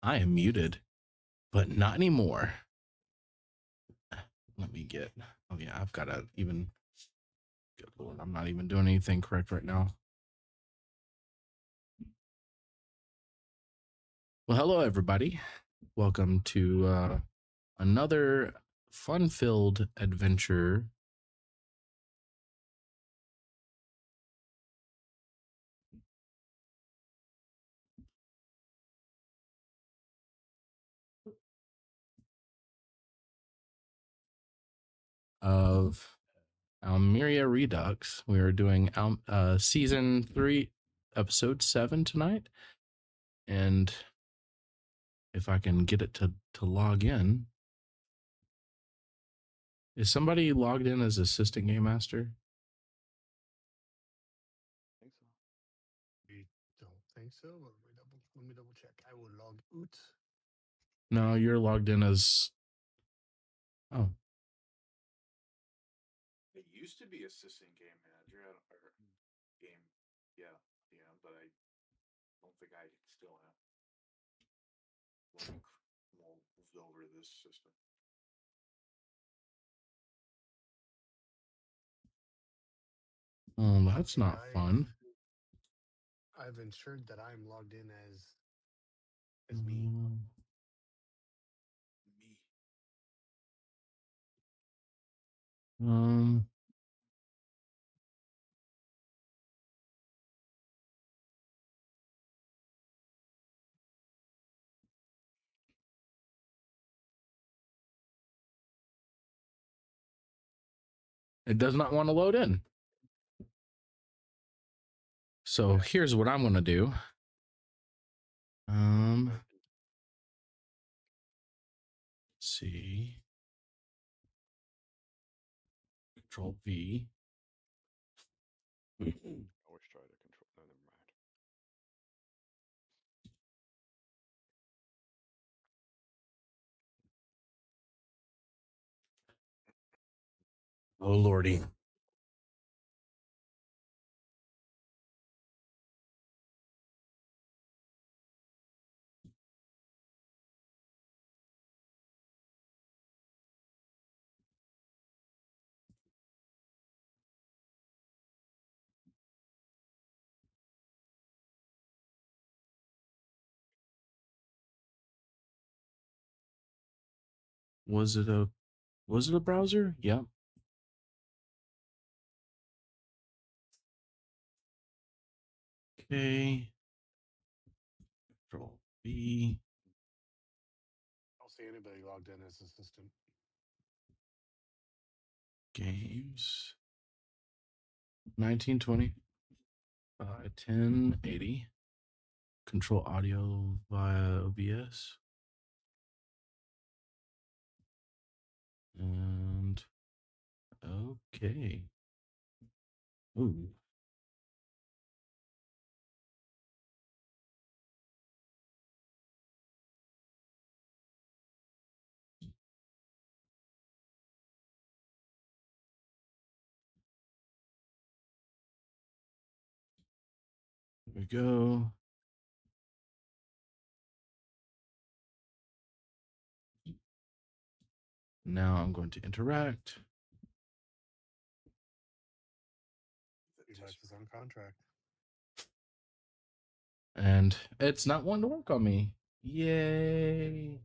I am muted, but not anymore. Let me get, oh yeah, I've got to even, good Lord, I'm not even doing anything correct right now. Well, hello everybody. Welcome to another fun-filled adventure. Of Almeria Redux. We are doing season 3, episode 7 tonight. And if I can get it to log in. Is somebody logged in as assistant game master? I think so. We don't think so. Let me double check. I will log out. No, you're logged in as, oh. It used to be assistant game manager. game. Yeah, but I don't think I still am. Well, moved over to this system. That's not fun. I've ensured that I'm logged in as me. Me. Um, it does not want to load in. So here's what I'm going to do. Let's see. Control V. Always try to control. No, never mind. Oh, Lordy. Was it a browser? Yep. Okay. Control V. I don't see anybody logged in as assistant. Games. 1920. 1080. Control audio via OBS. And okay. Ooh. There we go. Now I'm going to interact. Device is on contract. And it's not wanting to work on me. Yay.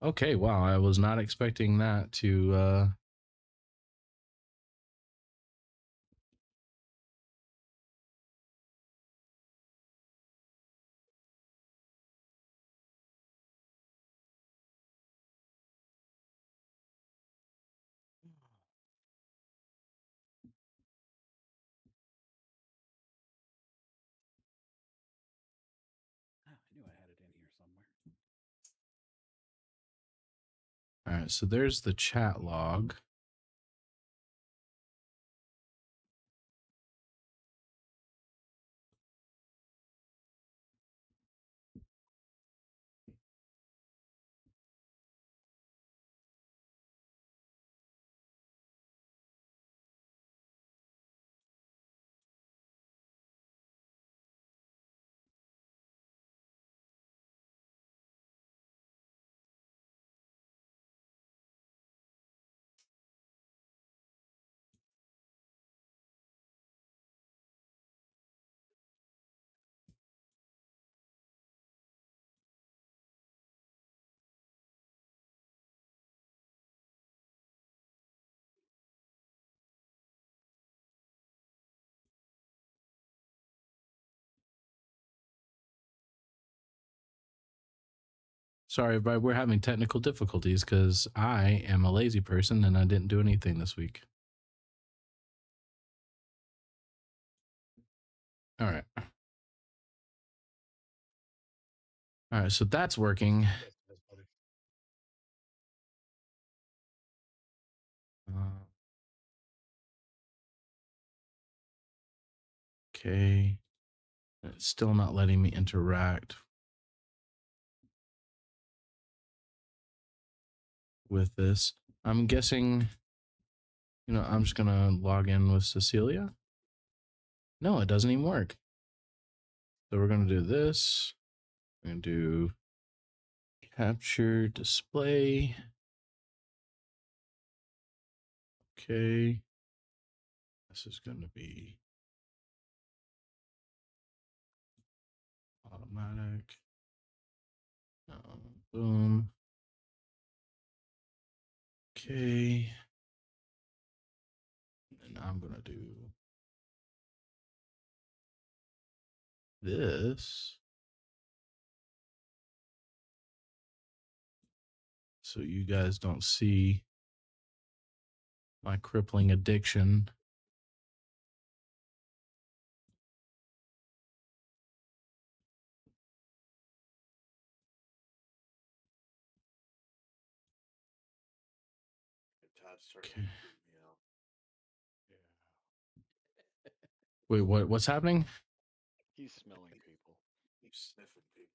Okay, wow. I was not expecting that to I knew I had it in here somewhere. All right, so there's the chat log. Sorry, everybody, we're having technical difficulties because I am a lazy person and I didn't do anything this week. All right. All right, so that's working. Okay. It's still not letting me interact with this. I'm guessing, I'm just going to log in with Cecilia. No, it doesn't even work. So we're going to do this. We're going to do capture display. Okay. This is going to be automatic. Boom. Okay. And I'm going to do this. So you guys don't see my crippling addiction. Todd started Okay. creeping me out. Yeah. Wait, what's happening? He's smelling people. He's sniffing people.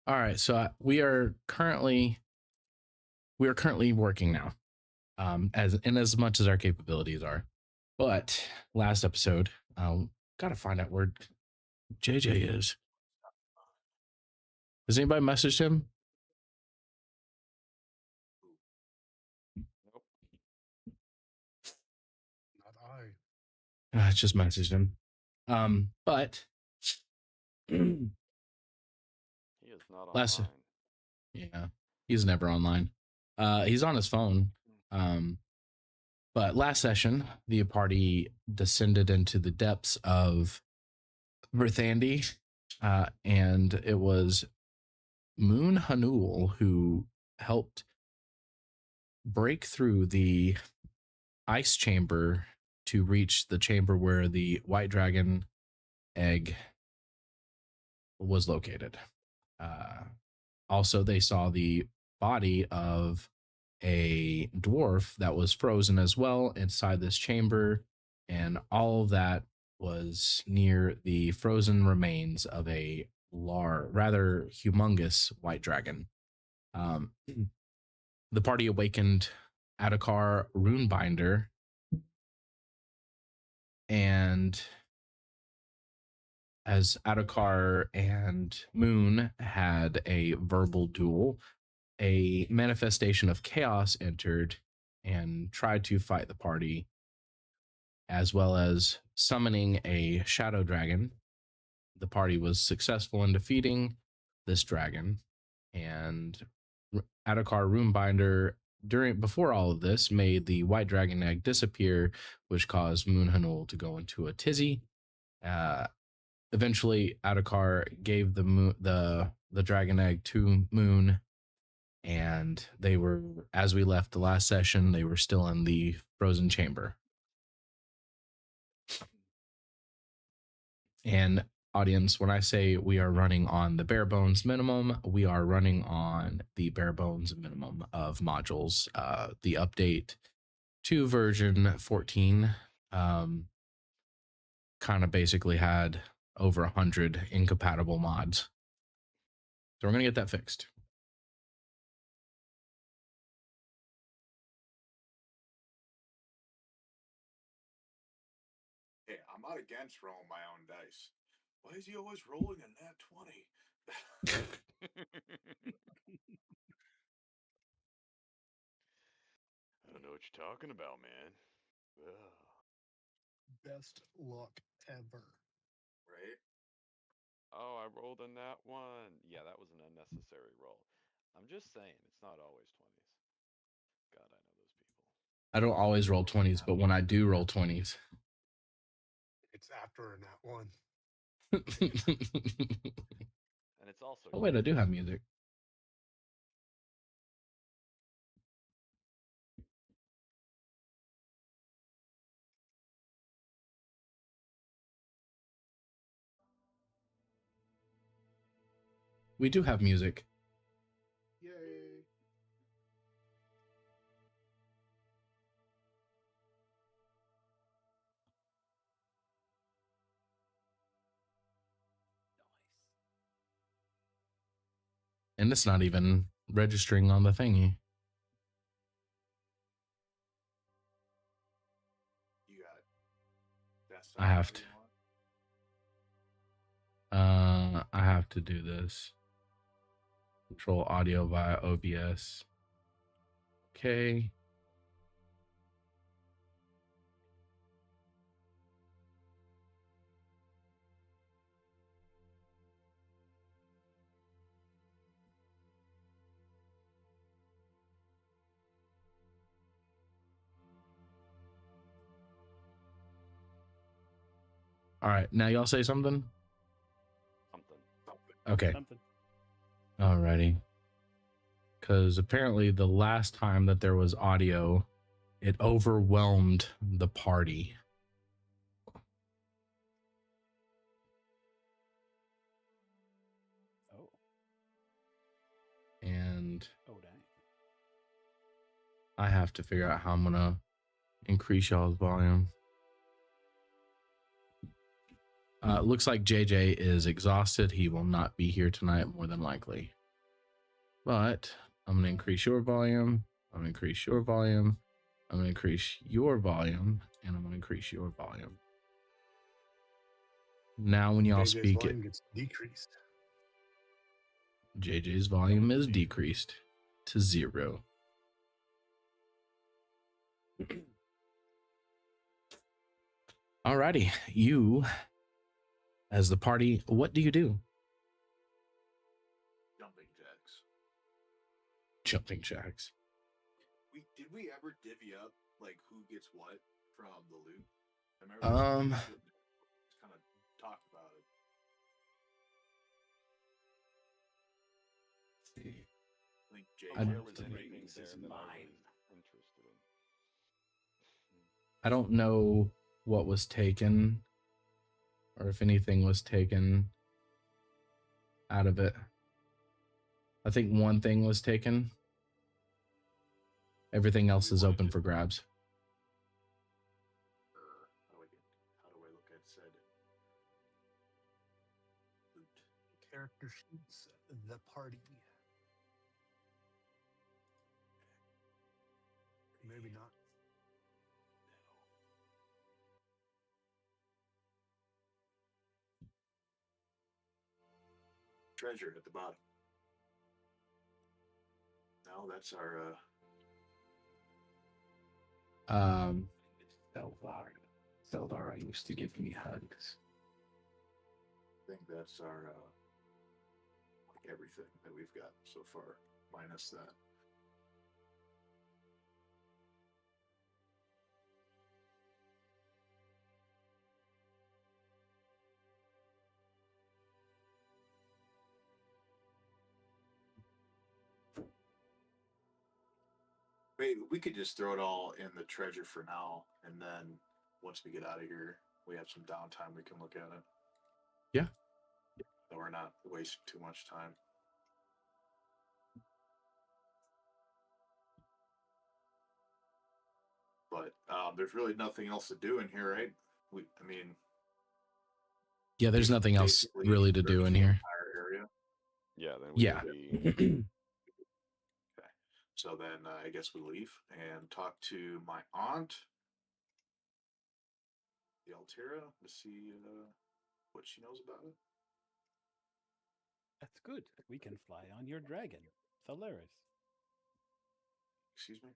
All right, so we are currently working now, as much as our capabilities are. But last episode, gotta find out where JJ is. Has anybody messaged him? Nope. Not I. I just messaged him. But He is not last, online. yeah, he's never online. He's on his phone. But last session, the party descended into the depths of Verthandi, and it was Moon Hanul who helped break through the ice chamber to reach the chamber where the white dragon egg was located. Also, they saw the body of a dwarf that was frozen as well inside this chamber, and all of that was near the frozen remains of a rather humongous white dragon. The party awakened Adokar Runebinder, and as Adokar and Moon had a verbal duel, a manifestation of chaos entered and tried to fight the party, as well as summoning a shadow dragon. The party was successful in defeating this dragon, and Adokar Runebinder before all of this made the white dragon egg disappear, which caused Moon Hanul to go into a tizzy. Eventually, Adokar gave the dragon egg to Moon, and they were, as we left the last session, they were still in the frozen chamber. And audience, when I say we are running on the bare bones minimum, we are running on the bare bones minimum of modules. The update to version 14 kind of basically had over 100 incompatible mods. So we're going to get that fixed. Hey, I'm not against rolling my own dice. Why is he always rolling a nat 20? I don't know what you're talking about, man. Ugh. Best luck ever. Right? Oh, I rolled in that one. Yeah, that was an unnecessary roll. I'm just saying, it's not always 20s. God, I know those people. I don't always roll 20s, but when I do roll 20s. It's after a nat one. And it's also. Oh, wait, I do have music. We do have music. Yay. And it's not even registering on the thingy. You got desktop I have to. audio on? I have to do this. Control audio via OBS. Okay. All right, now y'all say something. Something. Okay. Something. Alrighty. Because apparently the last time that there was audio, it overwhelmed the party. Oh. And Oh, dang. I have to figure out how I'm gonna increase y'all's volume. Looks like JJ is exhausted. He will not be here tonight, more than likely. But I'm gonna increase your volume. I'm gonna increase your volume. I'm gonna increase your volume, and I'm gonna increase your volume. Now, when y'all JJ's speak, volume gets decreased. JJ's volume is decreased to 0. Alrighty, you, as the party, what do you do? Jumping jacks. Jumping jacks. Did we ever divvy up like who gets what from the loot? I remember just kind of talked about it. I think JJ I- There was was anything rings there is that I mine. was interested in. I don't know what was taken or if anything was taken out of it. I think one thing was taken. Everything else is open for grabs. How do I look at said loot? Character sheets, the party. Maybe not. Treasure at the bottom. No, that's our Seldar used to give me hugs. I think that's our like everything that we've got so far, minus that. Wait, we could just throw it all in the treasure for now, and then once we get out of here, we have some downtime. We can look at it. Yeah. So we're not wasting too much time. But there's really nothing else to do in here, right? I mean, Yeah, there's nothing else basically really to do in searched the here. entire area. Yeah, then we Yeah. would be. Okay. So then I guess we leave and talk to my aunt, the Altera, to see what she knows about it. That's good. We can fly on your dragon, Solaris. Excuse me?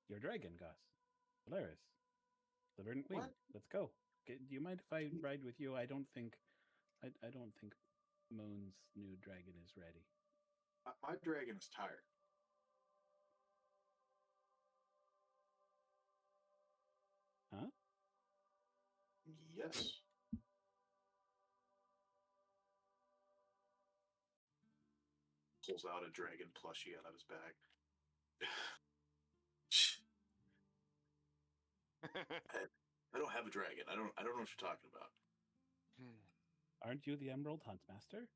Your dragon, Gus. Solaris. The verdant wing. What? Let's go. Do you mind if I ride with you? I don't think Moon's new dragon is ready. My dragon is tired. Huh? Yes. Pulls out a dragon plushie out of his bag. I don't have a dragon. I don't know what you're talking about. Aren't you the Emerald Huntmaster?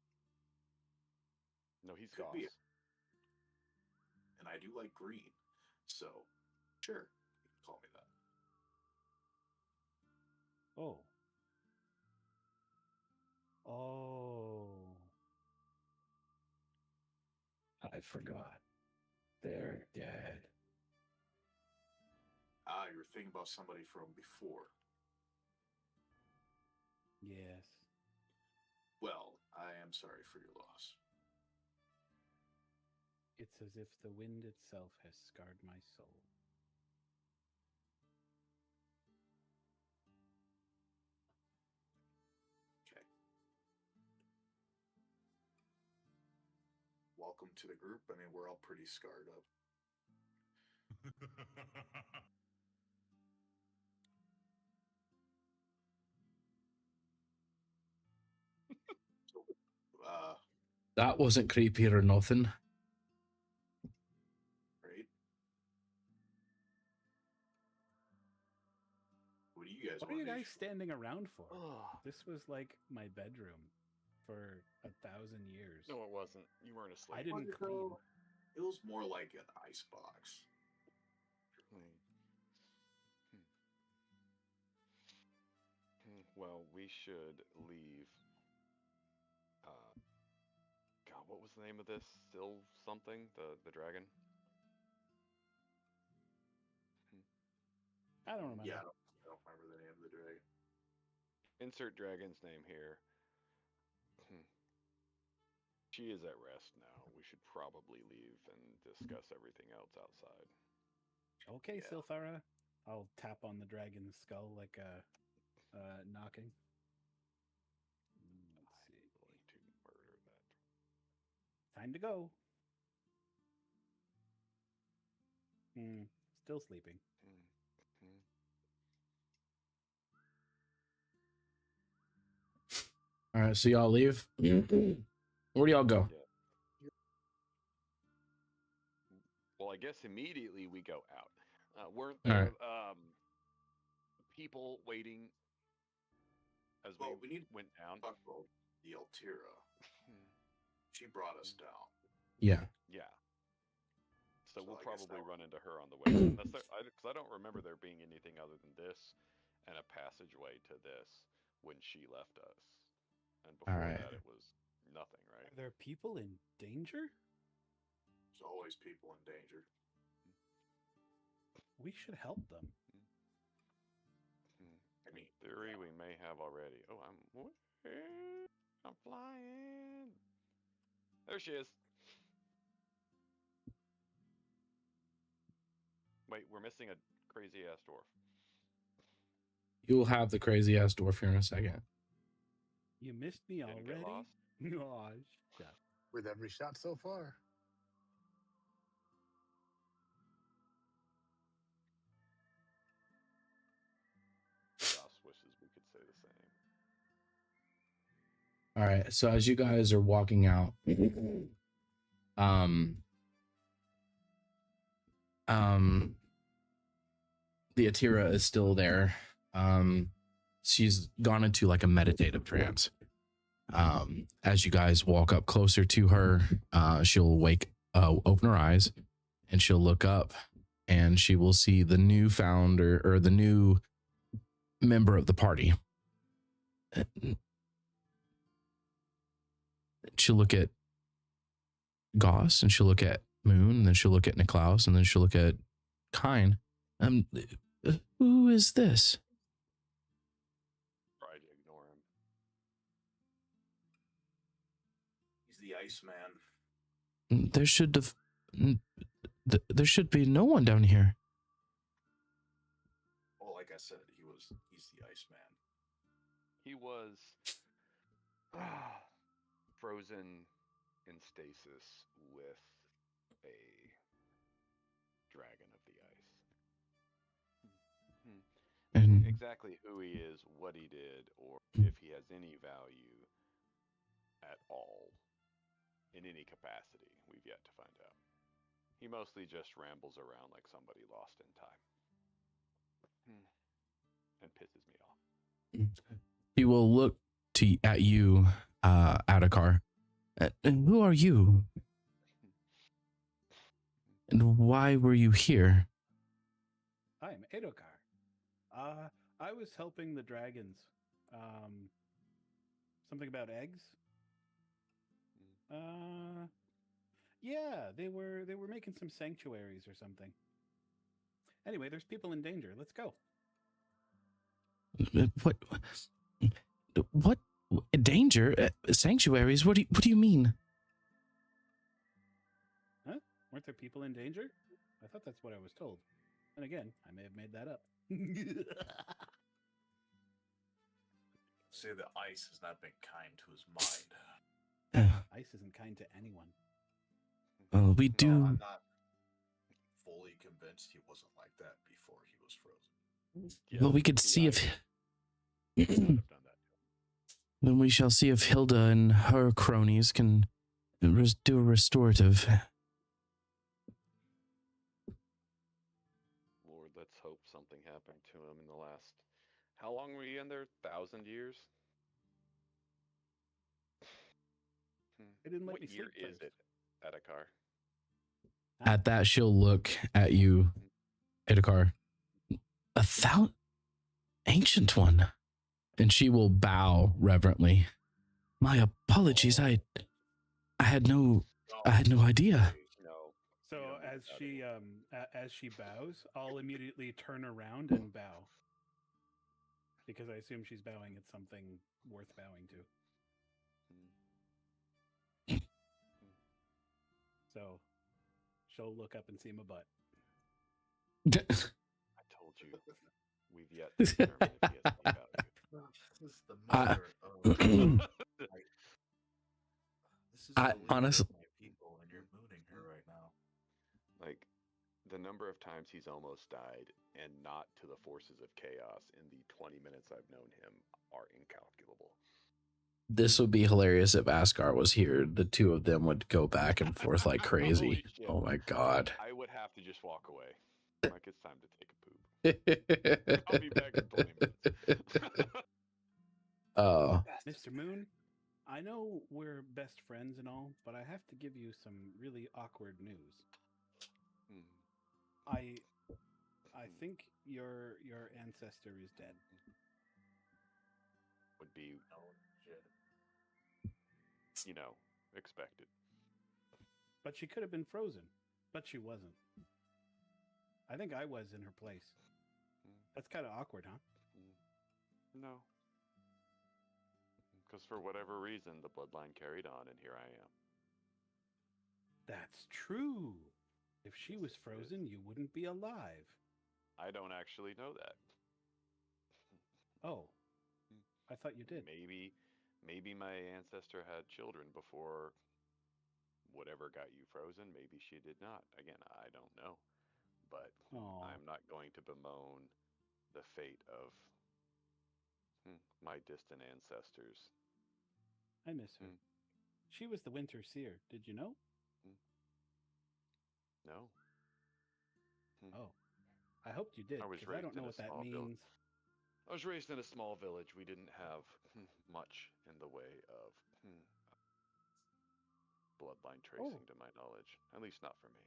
No, he's Could Goss. be. And I do like green. So, sure, you can call me that. Oh. Oh. forgot. They're dead. Ah, you were thinking about somebody from before. Yes. Well, I am sorry for your loss. It's as if the wind itself has scarred my soul. Okay. Welcome to the group. I mean, we're all pretty scarred up. So, That wasn't creepy or nothing. right? What do you guys What are want you to do? guys standing around for? Oh, This was like my bedroom for 1,000 years. no, it wasn't. You weren't asleep. I didn't clean. It was more like an icebox. Hmm. Well, we should leave. God, what was the name of this? Still something? The dragon? I don't remember. Yeah, I don't remember the name of the dragon. Insert dragon's name here. She is at rest now. We should probably leave and discuss everything else outside. Okay, Yeah. Silphara. I'll tap on the dragon's skull like a knocking. Let's see. I'm going to murder that. Time to go. Still sleeping. All right, so y'all leave. Where do y'all go? Yeah. Well, I guess immediately we go out. Weren't All there right. people waiting as Well, we we need went down? to talk about the Altira. She brought us down. Yeah. Yeah. So So we'll I guess probably that- run into her on the way. Because I don't remember there being anything other than this and a passageway to this when she left us. And before right. that, it was nothing, right? Are there people in danger? There's always people in danger. We should help them. I mean, In theory, we may have already. Oh, I'm flying. There she is. Wait, we're missing a crazy ass dwarf. You'll have the crazy ass dwarf here in a second. You missed me Didn't get already? lost? Gosh. Yeah. With every shot so far. Joss wishes we could say the same. All right. So as you guys are walking out, the Atira is still there. She's gone into like a meditative trance. As you guys walk up closer to her, she'll open her eyes, and she'll look up, and she will see the new founder or the new member of the party. She'll look at Goss, and she'll look at Moon, and then she'll look at Niklaus, and then she'll look at Kine. Who is this? Try to ignore him. he's the Iceman. There should be no one down here. Well, like I said, he's the Iceman. He was frozen in stasis with a dragon of the ice. And Exactly who he is, what he did, or if he has any value at all in any capacity, we've yet to find out. He mostly just rambles around like somebody lost in time. And pisses me off. he will look at you, Adokar. And who are you? And why were you here? I'm Adokar. I was helping the dragons. Something about eggs? Yeah, they were making some sanctuaries or something. Anyway, there's people in danger. Let's go. What danger? Sanctuaries? What do you mean? Huh? Weren't there people in danger? I thought that's what I was told. And again, I may have made that up. Say the ice has not been kind to his mind. Ice isn't kind to anyone. Well, we do. No, I'm not fully convinced he wasn't like that before he was frozen. Well, we could the see if. ice would not have done that to him. Then we shall see if Hilda and her cronies can do a restorative. Lord, let's hope something happened to him in the last. How long were you in there? 1,000 years? They didn't let What me year sleep is first. it, Adokar? At that, she'll look at you, Adokar. 1,000? Ancient one. And she will bow reverently. My apologies. I had no idea. No. So You don't need as she bows, I'll immediately turn around and bow. Because I assume she's bowing at something worth bowing to. So she'll look up and see my butt. I told you. We've yet to determine if he has any value. This is the mother of. This is the leader honestly, of my people, and you're mooning her right now. Like, the number of times he's almost died and not to the forces of chaos in the 20 minutes I've known him are incalculable. this would be hilarious if Asgar was here. The two of them would go back and forth like crazy. Holy shit. Oh my god. I would have to just walk away. Like, it's time to take a poop. I'll be back in 20 minutes. Oh. Mr. Moon, I know we're best friends and all, but I have to give you some really awkward news. I think your ancestor is dead. Would be, expected. But she could have been frozen, but she wasn't. I think I was in her place. That's kind of awkward, huh? No. Because for whatever reason, the bloodline carried on, and here I am. That's true. If she was frozen, you wouldn't be alive. I don't actually know that. Oh, I thought you did. Maybe my ancestor had children before whatever got you frozen. Maybe she did not. Again, I don't know. But I'm not going to bemoan the fate of my distant ancestors. I miss her. She was the Winter Seer. Did you know? No. Oh, I hoped you did. I don't know what that means. I was raised in a small village. We didn't have much in the way of bloodline tracing, to my knowledge. At least not for me.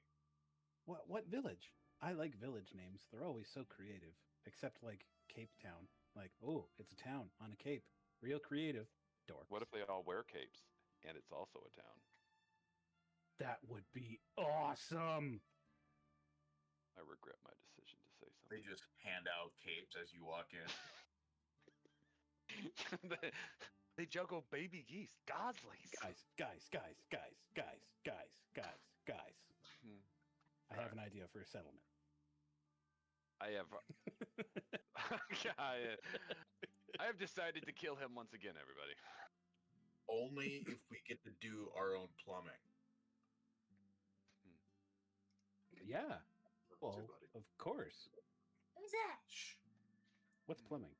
What village? I like village names. They're always so creative. Except like Cape Town. Like, oh, it's a town on a cape. Real creative. Dorks. What if they all wear capes and it's also a town? That would be awesome. I regret my decision to say something. They just hand out capes as you walk in. They juggle baby geese, goslings. Guys. I have an idea for a settlement. I have decided to kill him once again, everybody. Only if we get to do our own plumbing. Yeah. Well, of course. Who's that? Shh. What's plumbing?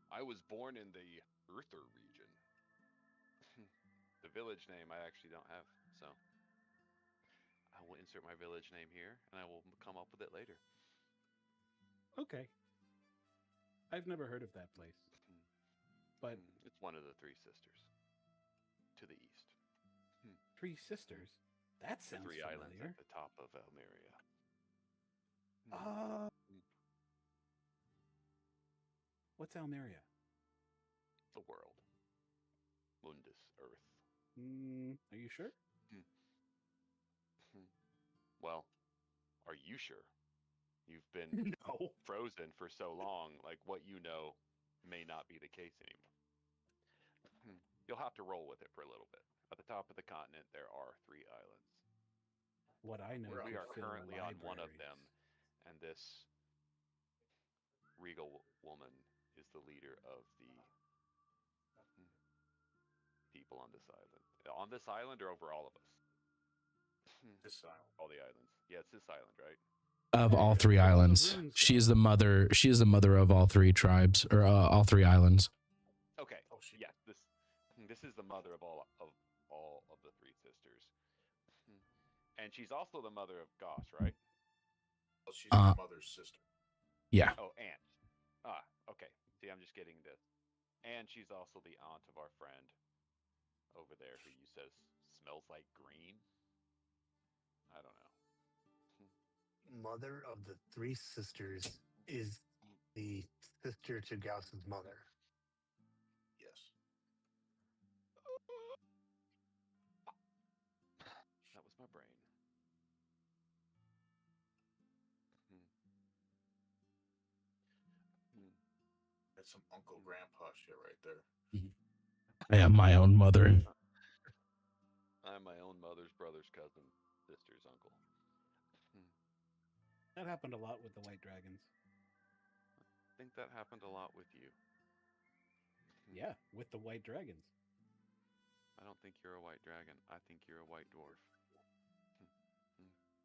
I was born in the Earther region. The village name I actually don't have, so I will insert my village name here, and I will come up with it later. Okay. I've never heard of that place. But it's one of the Three Sisters to the east. Three Sisters? That sounds the three familiar. islands at the top of Almeria. What's Almeria? The world. Mundus, Earth. Are you sure? Well, are you sure? You've been No. frozen for so long, like what you know may not be the case anymore. You'll have to roll with it for a little bit. At the top of the continent, there are 3 islands. What I know. We could are fill currently on one of libraries. them, and this regal woman is the leader of the people on this island. On this island or over all of us? This island. All the islands. Yeah, it's this island, right? Of Hey, all look 3 at all the islands. runes, She is though. the mother. She is the mother of all 3 tribes, or all 3 islands. Okay. Oh, she. Yeah, this is the mother of all of the 3 sisters. And she's also the mother of Goss, right? Well, she's my mother's sister. Yeah. Oh, aunt. Ah, okay. See, I'm just getting this. And she's also the aunt of our friend over there who you says smells like green. I don't know. Mother of the 3 sisters is the sister to Gauss's mother. Yes. That was my brain. That's some Uncle Grandpa shit right there. I am my own mother. I'm my own mother's brother's cousin, sister's uncle. That happened a lot with the White Dragons. I think that happened a lot with you. Yeah, with the White Dragons. I don't think you're a white dragon. I think you're a white dwarf.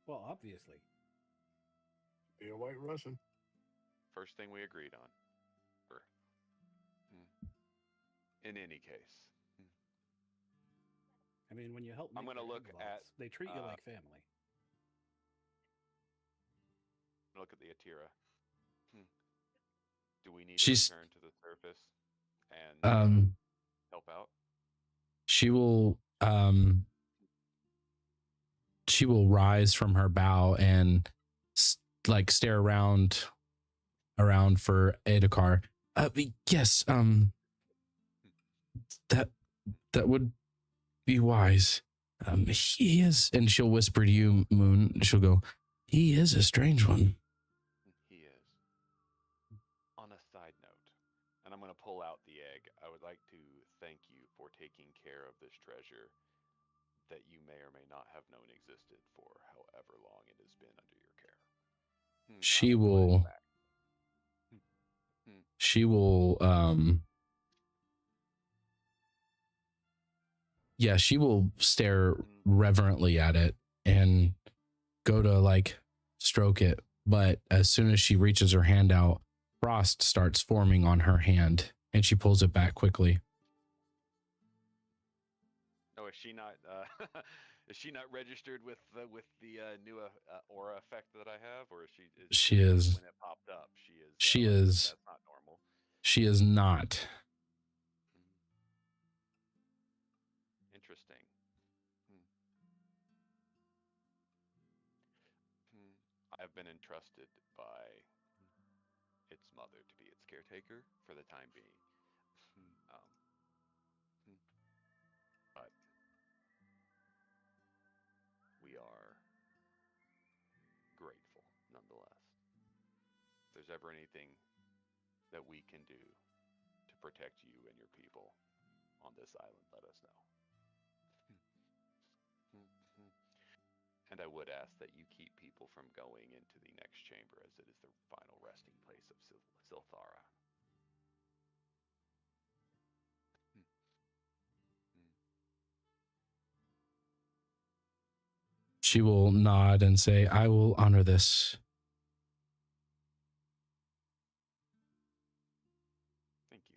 Well, obviously. Be a white Russian. First thing we agreed on. In any case. I mean, when you help I'm make gonna their look egg at, vaults, they treat you like family. Look at the Atira. Do we need She's- to return to the surface and help out? She will rise from her bow and like stare around for Adokar. Yes, that would be wise. He is, and she'll whisper to you, Moon. She'll go, he is a strange one. He is. On a side note, and I'm going to pull out the egg, I would like to thank you for taking care of this treasure that you may or may not have known existed for however long it has been under your care. She will yeah, she will stare reverently at it and go to like stroke it, but as soon as she reaches her hand out, frost starts forming on her hand and she pulls it back quickly. Oh, is she not is she not registered with the new aura effect that I have, or is she? She is. When it popped up, she is. She is. That's not normal. She is not. Interesting. I've been entrusted by its mother to be its caretaker for the time being. But we are grateful nonetheless. If there's ever anything that we can do to protect you and your people on this island, let us know. And I would ask that you keep people from going into the next chamber, as it is the final resting place of Silthara. She will nod and say, I will honor this. Thank you.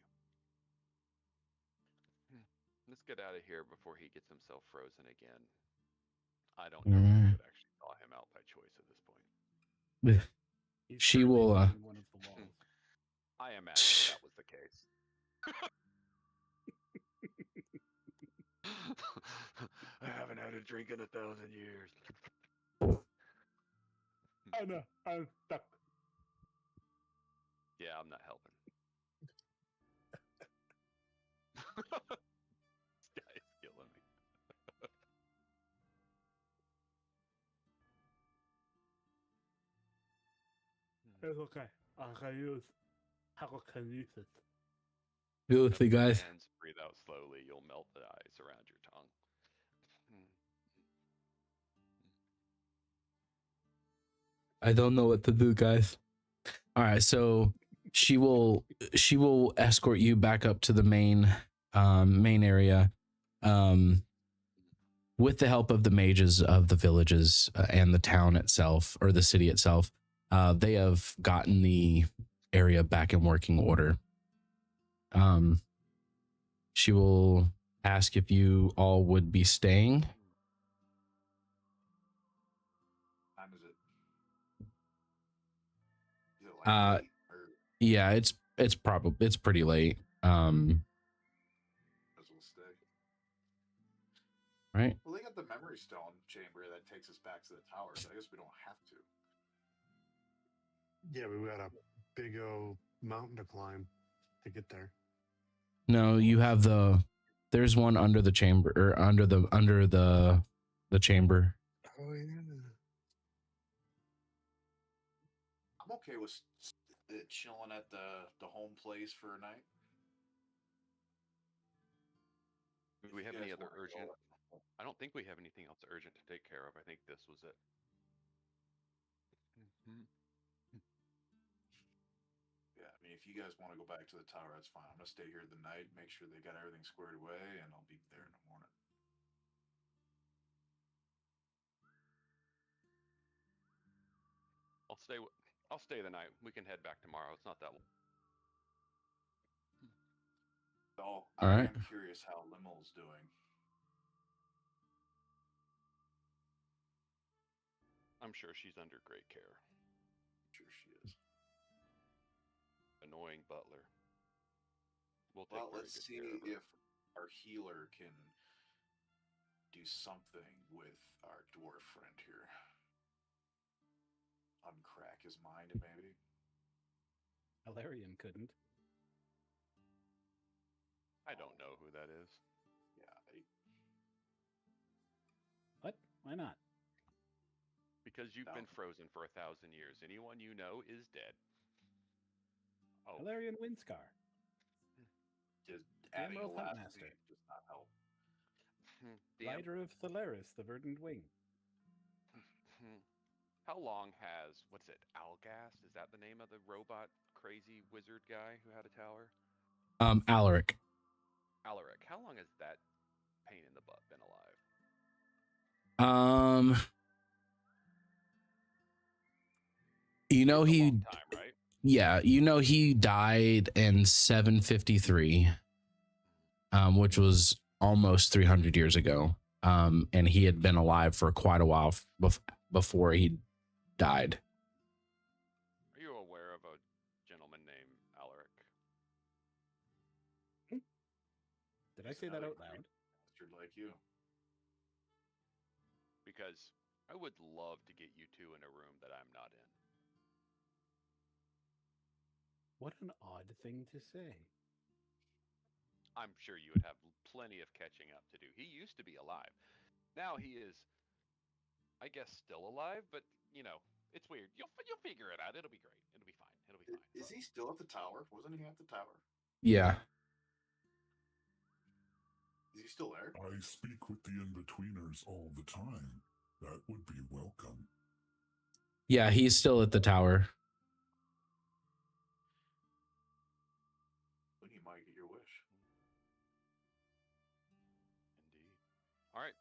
Let's get out of here before he gets himself frozen again. I don't know if we would actually thaw him out by choice at this point. She will. One of the walls. I imagine that was the case. I haven't had a drink in 1,000 years. Oh no, I'm stuck. Yeah, I'm not helping. It's okay. I can use telekinesis. Filthy Your guys. hands, breathe out slowly. You'll melt the ice around your tongue. I don't know what to do, guys. All right, so she will escort you back up to the main area, with the help of the mages of the villages and the town itself, or the city itself. They have gotten the area back in working order. She will ask if you all would be staying. Time is it? Is it like late or Yeah, it's pretty late. as we'll stay? Right. Well, they got the memory stone chamber that takes us back to the tower, so I guess we don't have to. Yeah, we got a big old mountain to climb to get there. No, you have there's one under the chamber, or under the chamber. Oh yeah. I'm okay with chilling at the home place for a night. Do we have any other urgent? I don't think we have anything else urgent to take care of. I think this was it. Yeah, I mean, if you guys want to go back to the tower, that's fine. I'm gonna stay here the night, make sure they got everything squared away, and I'll be there in the morning. I'll stay the night. We can head back tomorrow. It's not that long. So All I right. am curious how Limel's doing. I'm sure she's under great care. I'm sure she is. Annoying butler. We'll take Well, very let's good see care of her. if our healer can do something with our dwarf friend here. Uncrack his mind, maybe. Alarian couldn't. I don't know who that is. Yeah, What? Why not? Because you've been frozen for 1,000 years. Anyone you know is dead. Oh, Alarian Windscar. just adding a Emerald last Huntmaster. name does not help. damn. Rider of Thalaris, the Verdant Wing. How long has, what's it, Algast? Is that the name of the robot crazy wizard guy who had a tower? Alaric. Alaric. How long has that pain in the butt been alive? You know, It's a he, long time, right? yeah, you know, he died in 753, which was almost 300 years ago. And he had been alive for quite a while before he died. Are you aware of a gentleman named Alaric? Did I say that out loud? Bastard like you. Because I would love to get you two in a room that I'm not in. What an odd thing to say. I'm sure you would have plenty of catching up to do. He used to be alive. Now he is, I guess, still alive, but, you know, it's weird. You'll figure it out. It'll be great. It'll be fine. It'll be fine. Is he still at the tower? Wasn't he at the tower? Yeah. Is he still there? I speak with the in-betweeners all the time. That would be welcome. Yeah, he's still at the tower. When you might get your wish. Indeed. All right.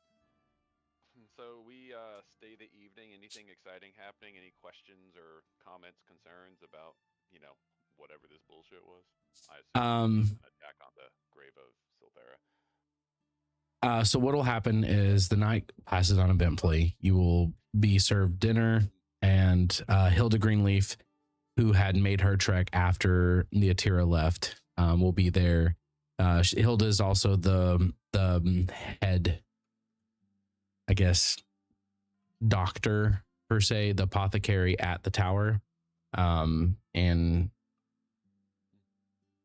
So we stay the evening. Anything exciting happening? Any questions or comments, concerns about, you know, whatever this bullshit was? I assume an attack on the grave of Silvera. So what'll happen is the night passes uneventfully. You will be served dinner, and Hilda Greenleaf, who had made her trek after the Atira left, will be there. Hilda is also the head, I guess, doctor per se, the apothecary at the tower, and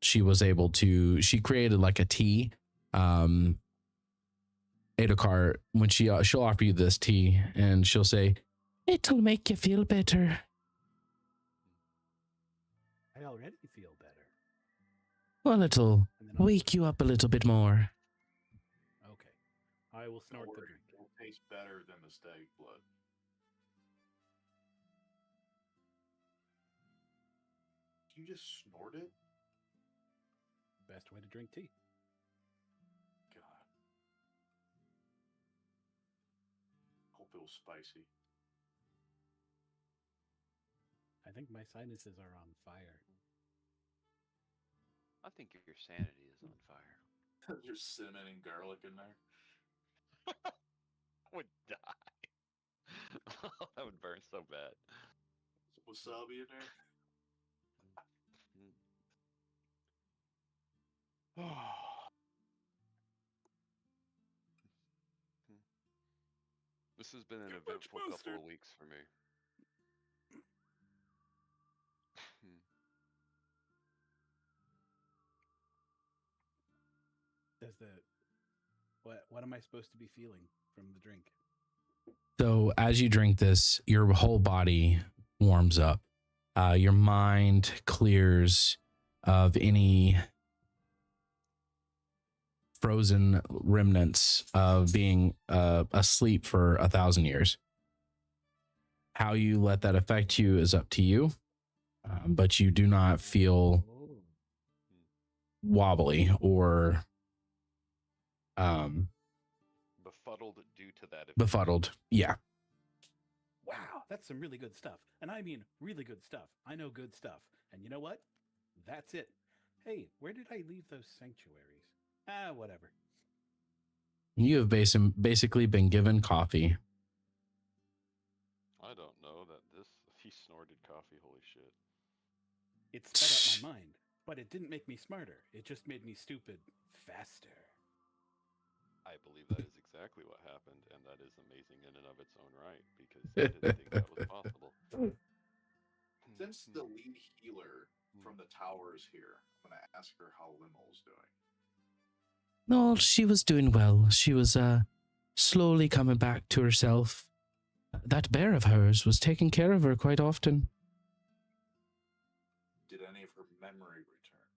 she was able to. She created like a tea. Adokar, when she'll offer you this tea, and she'll say, "It'll make you feel better." I already feel better. Well, it'll And then I'll wake you up a little bit more. Okay. I will snort the drink. It'll taste better than the stag blood. You just snort it? Best way to drink tea. God. Hope it was spicy. I think my sinuses are on fire. I think your sanity is on fire. There's cinnamon and garlic in there. I would die. That would burn so bad. Wasabi in there. This has been an Too much eventful couple mustard. of weeks for me. Does the what am I supposed to be feeling from the drink? So as you drink this, your whole body warms up. Your mind clears of any frozen remnants of being asleep for 1,000 years. How you let that affect you is up to you, but you do not feel wobbly or Befuddled due to that event. befuddled. Yeah. Wow, that's some really good stuff. And I mean really good stuff. I know good stuff. And you know what? That's it. Hey, where did I leave those sanctuaries? Whatever. You have basically been given coffee. I don't know that he snorted coffee, holy shit. It sped up my mind, but it didn't make me smarter. It just made me stupid faster. I believe that is exactly what happened, and that is amazing in and of its own right, because I didn't think that was possible. Since the lead healer from the tower is here, I'm going to ask her how Limel's doing. No, she was doing well. She was slowly coming back to herself. That bear of hers was taking care of her quite often. Did any of her memory return?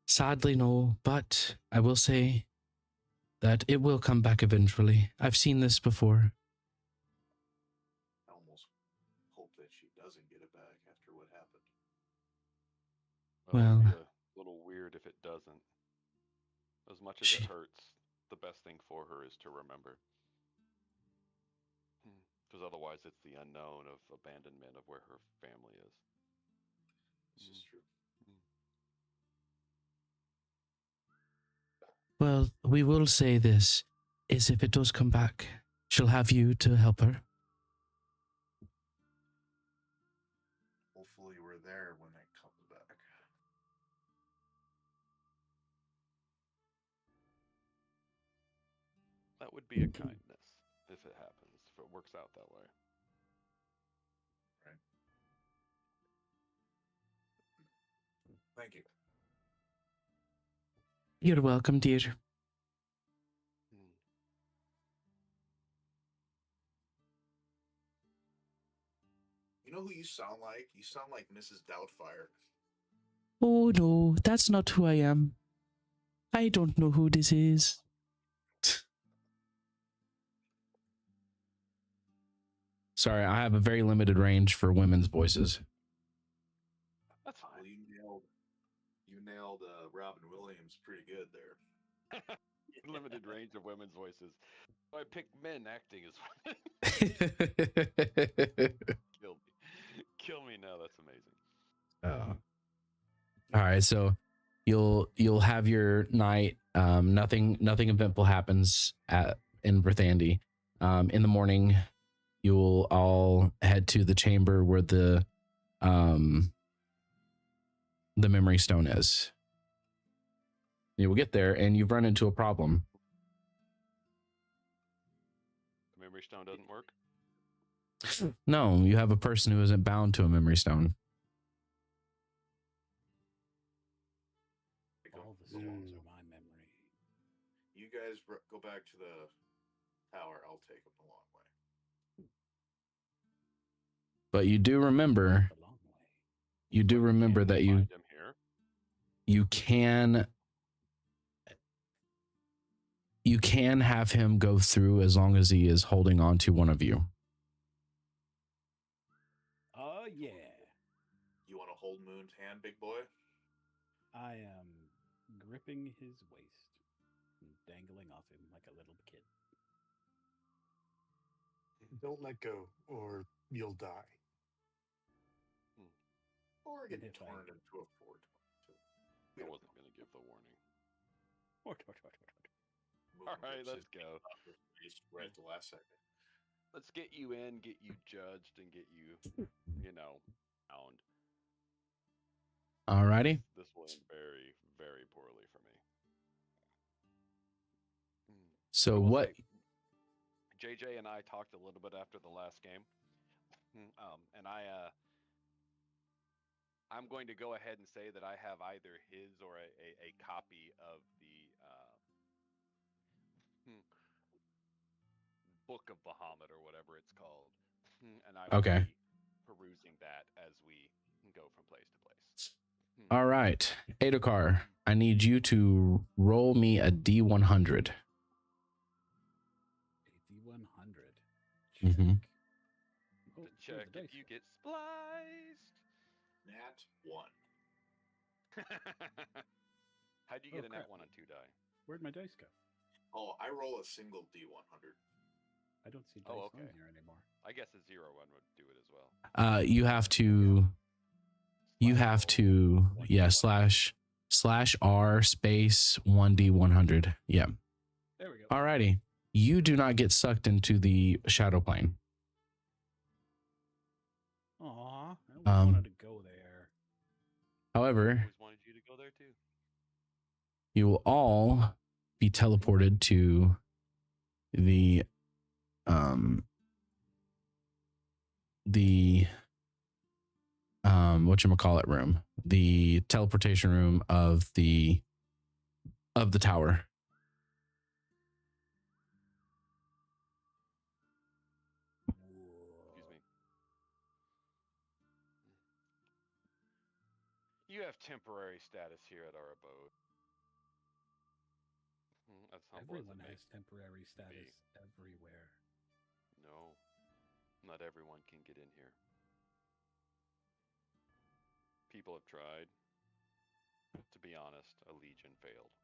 Sadly, no, but I will say that it will come back eventually. I've seen this before. I almost hope that she doesn't get it back after what happened. Well, it'd be a little weird if it doesn't. As much as it hurts, the best thing for her is to remember. Because otherwise it's the unknown of abandonment of where her family is. This is true. Well, we will say this, is if it does come back, she'll have you to help her. Hopefully we're there when it comes back. That would be a kindness if it happens, if it works out that way. Right. Thank you. You're welcome, dear. You know who you sound like? You sound like Mrs. Doubtfire. Oh no, that's not who I am. I don't know who this is. Sorry, I have a very limited range for women's voices. That's fine. Well, you nailed Robin Williams pretty good there. Limited range of women's voices. So I picked men acting as women. Kill me now. That's amazing. Oh. All right, so you'll have your night. Nothing eventful happens in Verthandi. In the morning, you'll all head to the chamber where the memory stone is. You will get there, and you've run into a problem. The memory stone doesn't work? No, you have a person who isn't bound to a memory stone. All the stones are my memory. You guys go back to the tower. I'll take them the long way. But you do remember The long way. You do remember that you Find him here. you can have him go through as long as he is holding on to one of you. Oh, yeah. You want to hold Moon's hand, big boy? I am gripping his waist and dangling off him like a little kid. Don't let go, or you'll die. Or get And if I- turned into a 422. I wasn't going to give the warning. Moon All right, whips let's his go. off his face right at the last second. Let's get you in, get you judged, and get you, bound. Alrighty. This will end very, very poorly for me. So I will what? say, JJ and I talked a little bit after the last game, and I'm going to go ahead and say that I have either his or a copy of the Book of Bahamut or whatever it's called, and I will Okay. be perusing that as we go from place to place. All right, Adokar, I need you to roll me a D100. D100. Mhm. Oh, To ooh, check the if dice you roll. get spliced. Nat 1. How'd you Oh, get a nat crap. 1 on 2 die? Where'd my dice go? Oh, I roll a single D100. I don't see dice Oh, on okay. here anymore. I guess a 0 one would do it as well. You have to. You have to. Yeah. /r space 1D100. Yeah. There we go. Alrighty. You do not get sucked into the shadow plane. Aw, I always Um, wanted to go there. However, Always wanted you to go there too. you will all be teleported to the whatchamacallit room, the teleportation room of the tower. Excuse me. You have temporary status here at our abode. As humble Everyone as it may has temporary status everywhere. No, not everyone can get in here. People have tried. To be honest, a legion failed.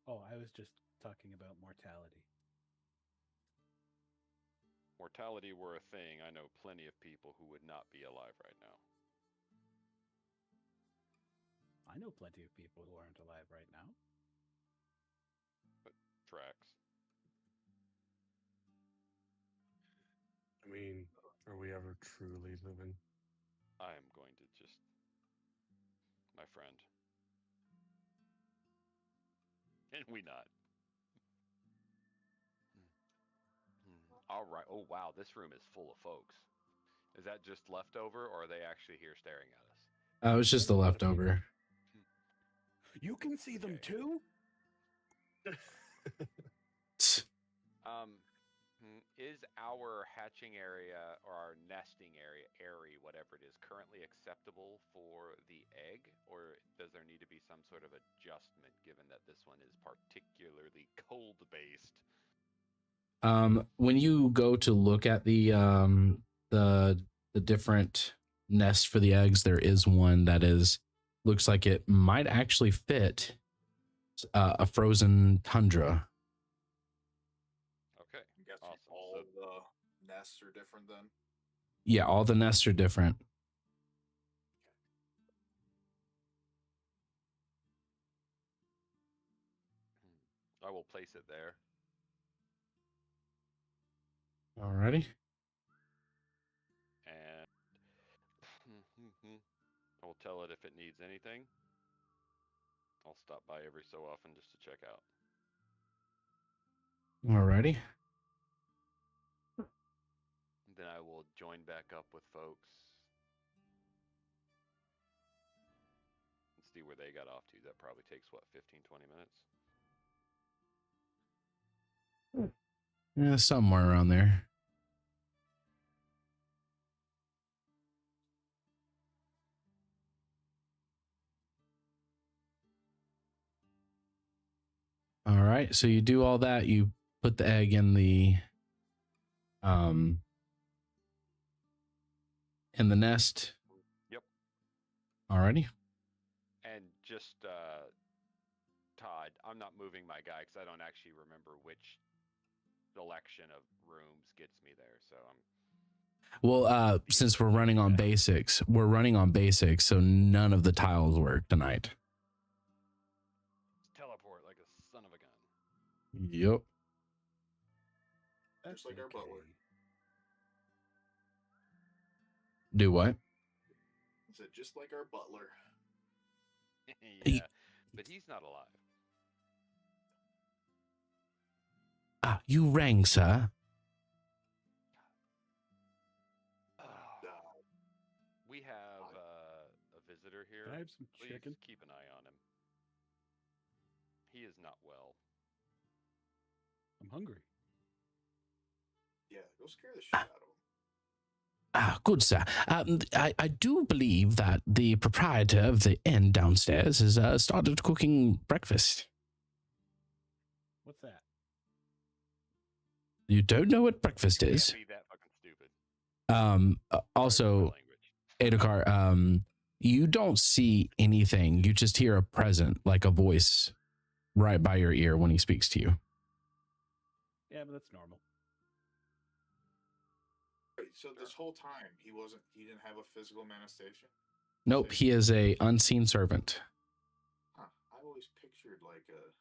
Oh, I was just talking about mortality. Mortality were a thing, I know plenty of people who would not be alive right now. I know plenty of people who aren't alive right now. But tracks. I mean, are we ever truly living? I am going to just... My friend. Can we not? All right. Oh, wow. This room is full of folks. Is that just leftover, or are they actually here staring at us? It was just the leftover. You can see them Okay. too? Is our hatching area or our nesting area, whatever it is, currently acceptable for the egg, or does there need to be some sort of adjustment given that this one is particularly cold based? When you go to look at the different nests for the eggs, there is one that looks like it might actually fit a frozen tundra. Okay, I'm guessing awesome. all So the nests are different then? Yeah, all the nests are different. I will place it there. Alrighty. And I will tell it if it needs anything. I'll stop by every so often just to check out. Alrighty. Then I will join back up with folks and see where they got off to. That probably takes, what, 15, 20 minutes? Yeah, somewhere around there. All right. So you do all that. You put the egg in the nest. Yep. Alrighty. And just Todd, I'm not moving my guy because I don't actually remember which selection of rooms gets me there. So I'm. Well, since we're running on basics, so none of the tiles work tonight. Teleport like a son of a gun. Yep. Just like our butler. Do what? I said just like our butler. Yeah, but he's not alive. Ah, you rang, sir. We have a visitor here. Can I have some Please chicken? keep an eye on him. He is not well. I'm hungry. Yeah, go scare the shit out of him. Ah, good, sir. I do believe that the proprietor of the inn downstairs has started cooking breakfast. What's that? You don't know what breakfast You is? can't be that fucking stupid. Also, Adokar, you don't see anything. You just hear a present, like a voice right by your ear when he speaks to you. Yeah, but that's normal. Wait, so this whole time he didn't have a physical manifestation? Nope, he is a unseen servant. Huh. I always pictured like a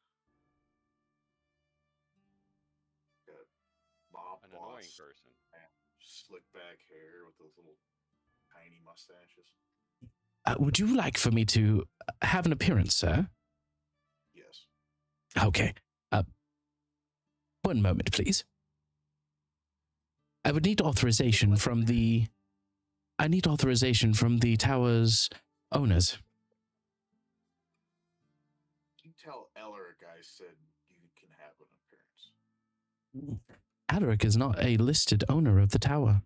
mob An boss, annoying person. slick back hair with those little tiny mustaches. Would you like for me to have an appearance, sir? Yes. Okay. One moment, please. I would need authorization from the... tower's owners. You tell Elric I said you can have an appearance. Alaric is not a listed owner of the tower.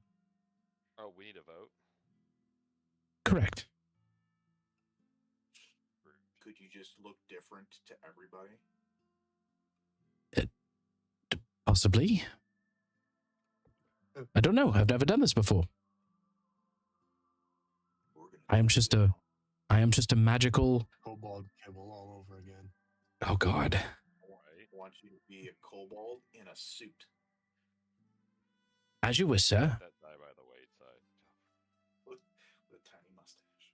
Oh, we need a vote? Correct. Could you just look different to everybody? Possibly. I don't know. I've never done this before. I am just a magical... Kobold kibble all over again. Oh, God. I want you to be a kobold in a suit. As you wish, sir. That die by the wayside. With a tiny mustache.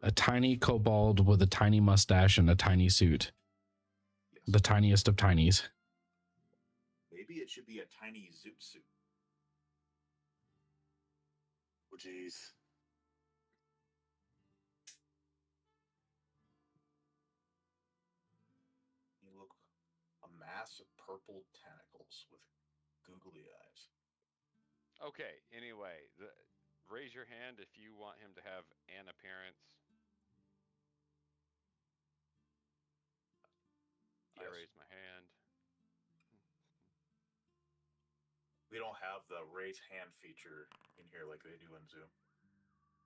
A tiny kobold with a tiny mustache and a tiny suit. Yes. The tiniest of tinies. Maybe it should be a tiny zoot suit. Oh, jeez. You look a mass of purple tentacles with googly eyes. Okay, anyway, raise your hand if you want him to have an appearance. Yes. I raise my hand. We don't have the raise hand feature in here like they do in Zoom.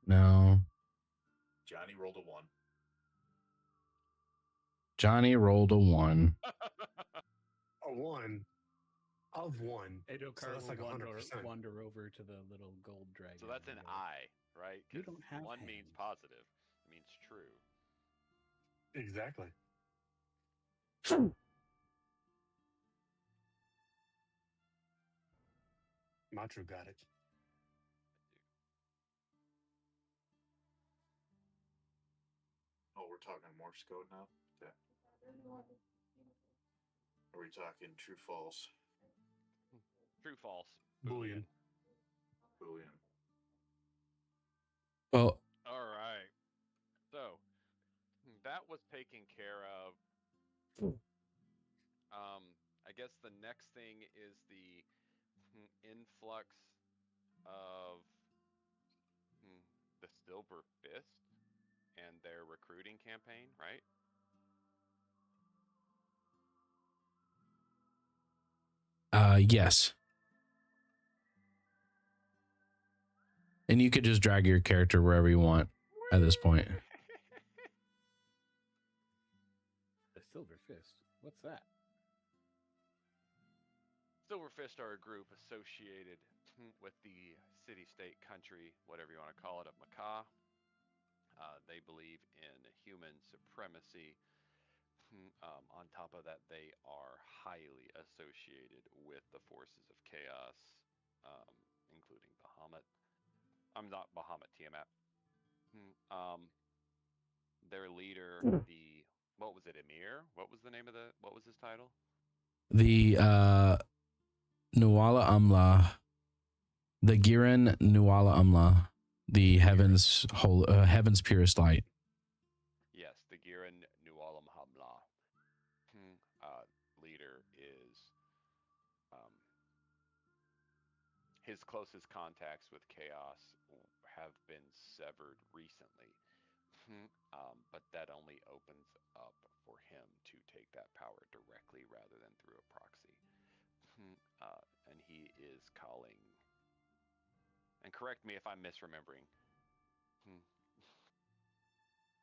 No. Johnny rolled a 1. Johnny rolled a 1. A 1 of 1. Adokar So that's will like 100%. wander over to the little gold dragon. So that's an and go, I, right? You 'Cause don't have 1 means hands. positive. It means true. Exactly. Matru got it. Oh, we're talking Morse code now? Yeah. Are we talking true false? True false. Boolean. Boolean. Well, All right. So that was taken care of. I guess the next thing is the influx of the Silver Fist and their recruiting campaign, right? Yes. And you could just drag your character wherever you want at this point. The Silver Fist. that? Silverfist are a group associated with the city-state country, whatever you want to call it, of Macaw. They believe in human supremacy. On top of that, they are highly associated with the forces of chaos, um, including Bahamut. I'm not Bahamut, Tiamat. Their leader, what was it, Emir? What was his title? The Nuala Umla, the Giran Nuala Umla, the heaven's purest light. Yes, the Giran Nualam Hamla. Leader is his closest contacts with chaos have been severed recently. But that only opens up for him to take that power directly rather than through a proxy. And he is calling, and correct me if I'm misremembering,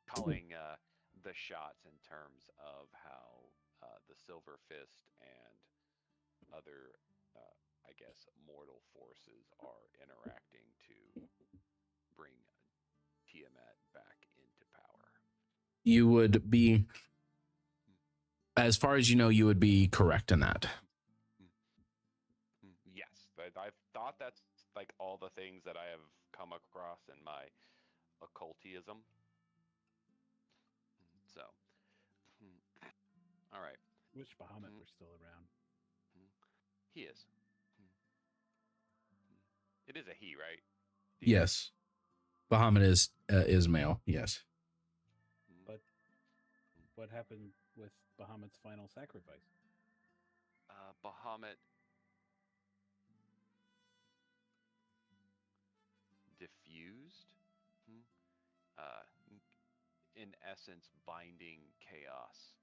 calling the shots in terms of how the Silver Fist and other, I guess, mortal forces are interacting to bring Tiamat back into power. You would be, as far as you know, you would be correct in that. Yes, I've thought that's like all the things that I have come across in my occultism. So, all right. Wish Bahamut were still around. He is. It is a he, right? Yes. Bahamut is male, yes. But what happened with Bahamut's final sacrifice? Bahamut diffused, in essence, binding chaos.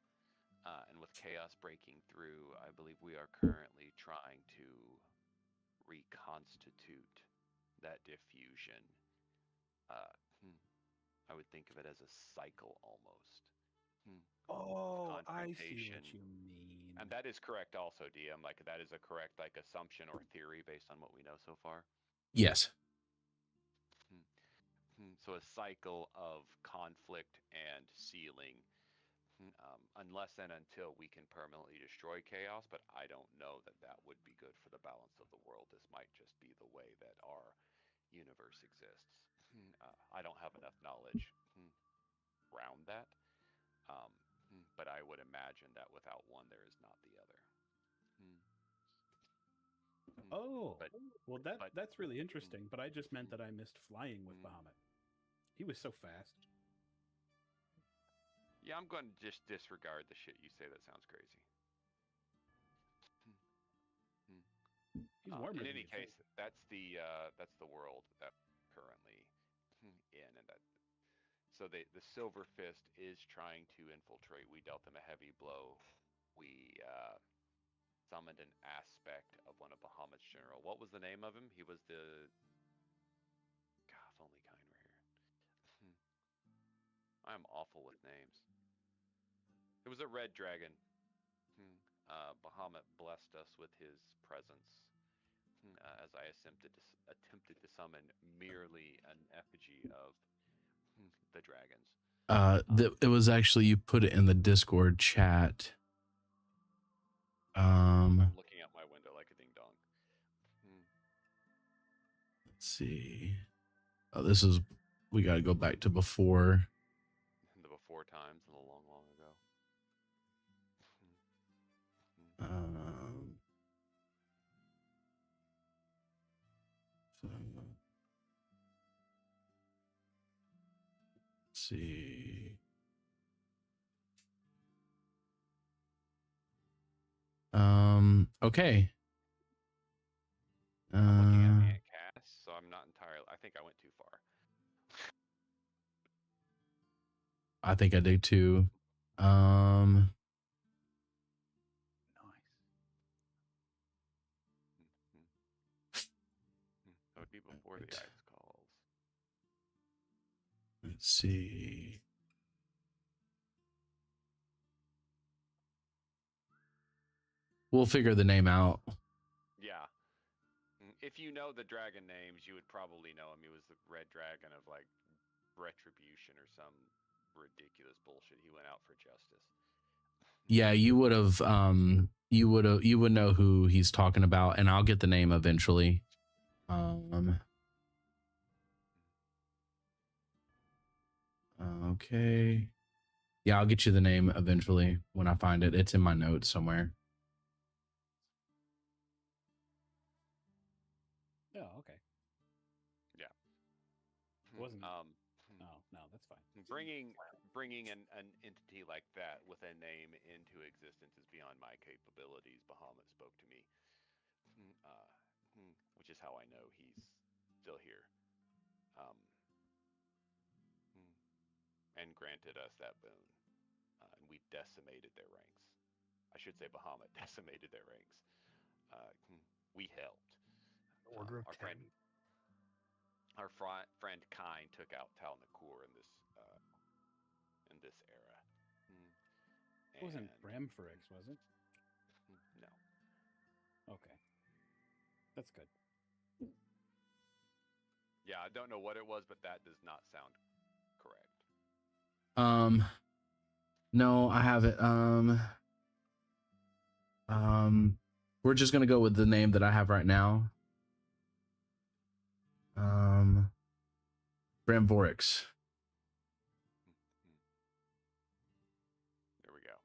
And with chaos breaking through, I believe we are currently trying to reconstitute that diffusion. I would think of it as a cycle almost. Oh, I see what you mean. And that is correct also, DM. Like that is a correct like assumption or theory based on what we know so far. Yes. So a cycle of conflict and sealing, unless and until we can permanently destroy chaos. But I don't know that that would be good for the balance of the world. This might just be the way that our universe exists. I don't have enough knowledge around that. But I would imagine that without one, there is not the other. Well, that's really interesting. But I just meant that I missed flying with Bahamut. He was so fast. Yeah, I'm going to just disregard the shit you say. That sounds crazy. He's warmer. In any case, that's the world that we're currently in, and that. So the Silver Fist is trying to infiltrate. We dealt them a heavy blow. We summoned an aspect of one of Bahamut's general. What was the name of him? He was the. God, if only Kine were here. I'm awful with names. It was a red dragon. Bahamut blessed us with his presence as I attempted to summon merely an effigy of the dragons. It was actually, you put it in the Discord chat. I'm looking out my window like a ding dong. Let's see. Oh, this is, we got to go back to before. The before times, a long, long ago. So, let's see. Okay. I'm looking at me at Cass, so I'm not entirely. I think I went too far. I think I do too. Nice. That would be before the ice calls. Let's see. We'll figure the name out. Yeah. If you know the dragon names, you would probably know him. He was the red dragon of like retribution or some ridiculous bullshit. He went out for justice. Yeah, you would have you would know who he's talking about, and I'll get the name eventually. Okay. Yeah, I'll get you the name eventually when I find it. It's in my notes somewhere. Oh, okay. Yeah. It wasn't. No, that's fine. Bringing an entity like that with a name into existence is beyond my capabilities. Bahamut spoke to me, which is how I know he's still here, and granted us that boon. And we decimated their ranks. I should say Bahamut decimated their ranks. We helped. Order of Our 10. friend Kine took out Tal Nakur in this era. It wasn't Bramforix, was it? No. Okay. That's good. Yeah, I don't know what it was, but that does not sound correct. No, I have it. We're just gonna go with the name that I have right now. Bramvorix. There we go.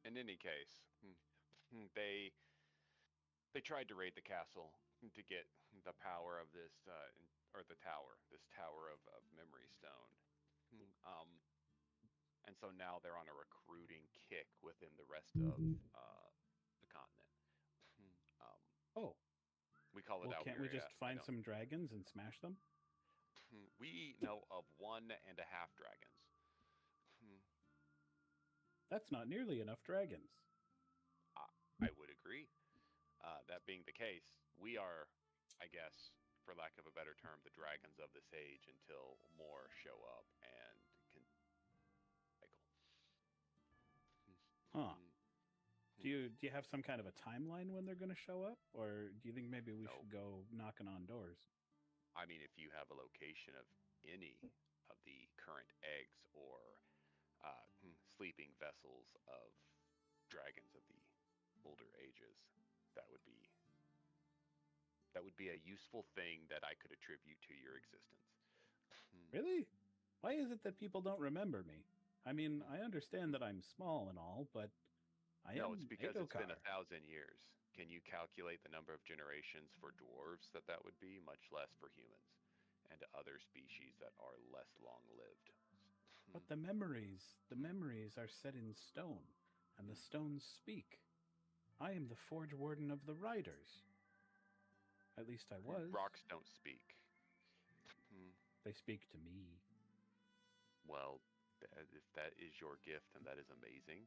In any case, they tried to raid the castle to get the power of this, or the tower, this tower of memory stone. And so now they're on a recruiting kick within the rest of the continent. We call it Well, Almeria. can't we just find some dragons and smash them? We know of 1.5 dragons. That's not nearly enough dragons. I would agree. That being the case, we are, I guess, for lack of a better term, the dragons of this age until more show up and can cycle. Huh. Do you have some kind of a timeline when they're going to show up, or do you think maybe we should go knocking on doors? I mean, if you have a location of any of the current eggs or sleeping vessels of dragons of the older ages, that would be a useful thing that I could attribute to your existence. Really? Why is it that people don't remember me? I mean, I understand that I'm small and all, but No, it's because Adokar. It's been 1,000 years. Can you calculate the number of generations for dwarves that would be, much less for humans and other species that are less long-lived? But the memories are set in stone, and the stones speak. I am the Forge Warden of the Riders. At least I was. Rocks don't speak. They speak to me. Well, if that is your gift, then that is amazing.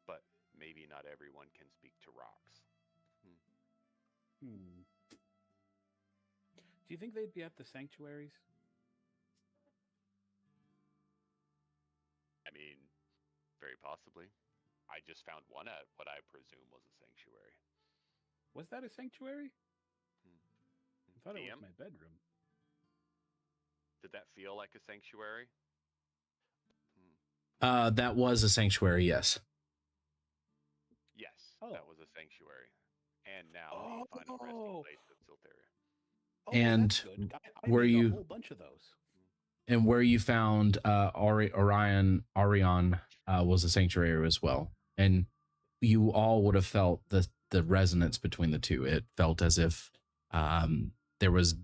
But maybe not everyone can speak to rocks. Do you think they'd be at the sanctuaries? I mean, very possibly. I just found one at what I presume was a sanctuary. Was that a sanctuary? I thought it was my bedroom. Did that feel like a sanctuary? That was a sanctuary, yes. Yes, that was a sanctuary. And now the final resting place of Siltheria. And that's good. I where made you a whole bunch of those. And where you found Orion was a sanctuary as well. And you all would have felt the resonance between the two. It felt as if there was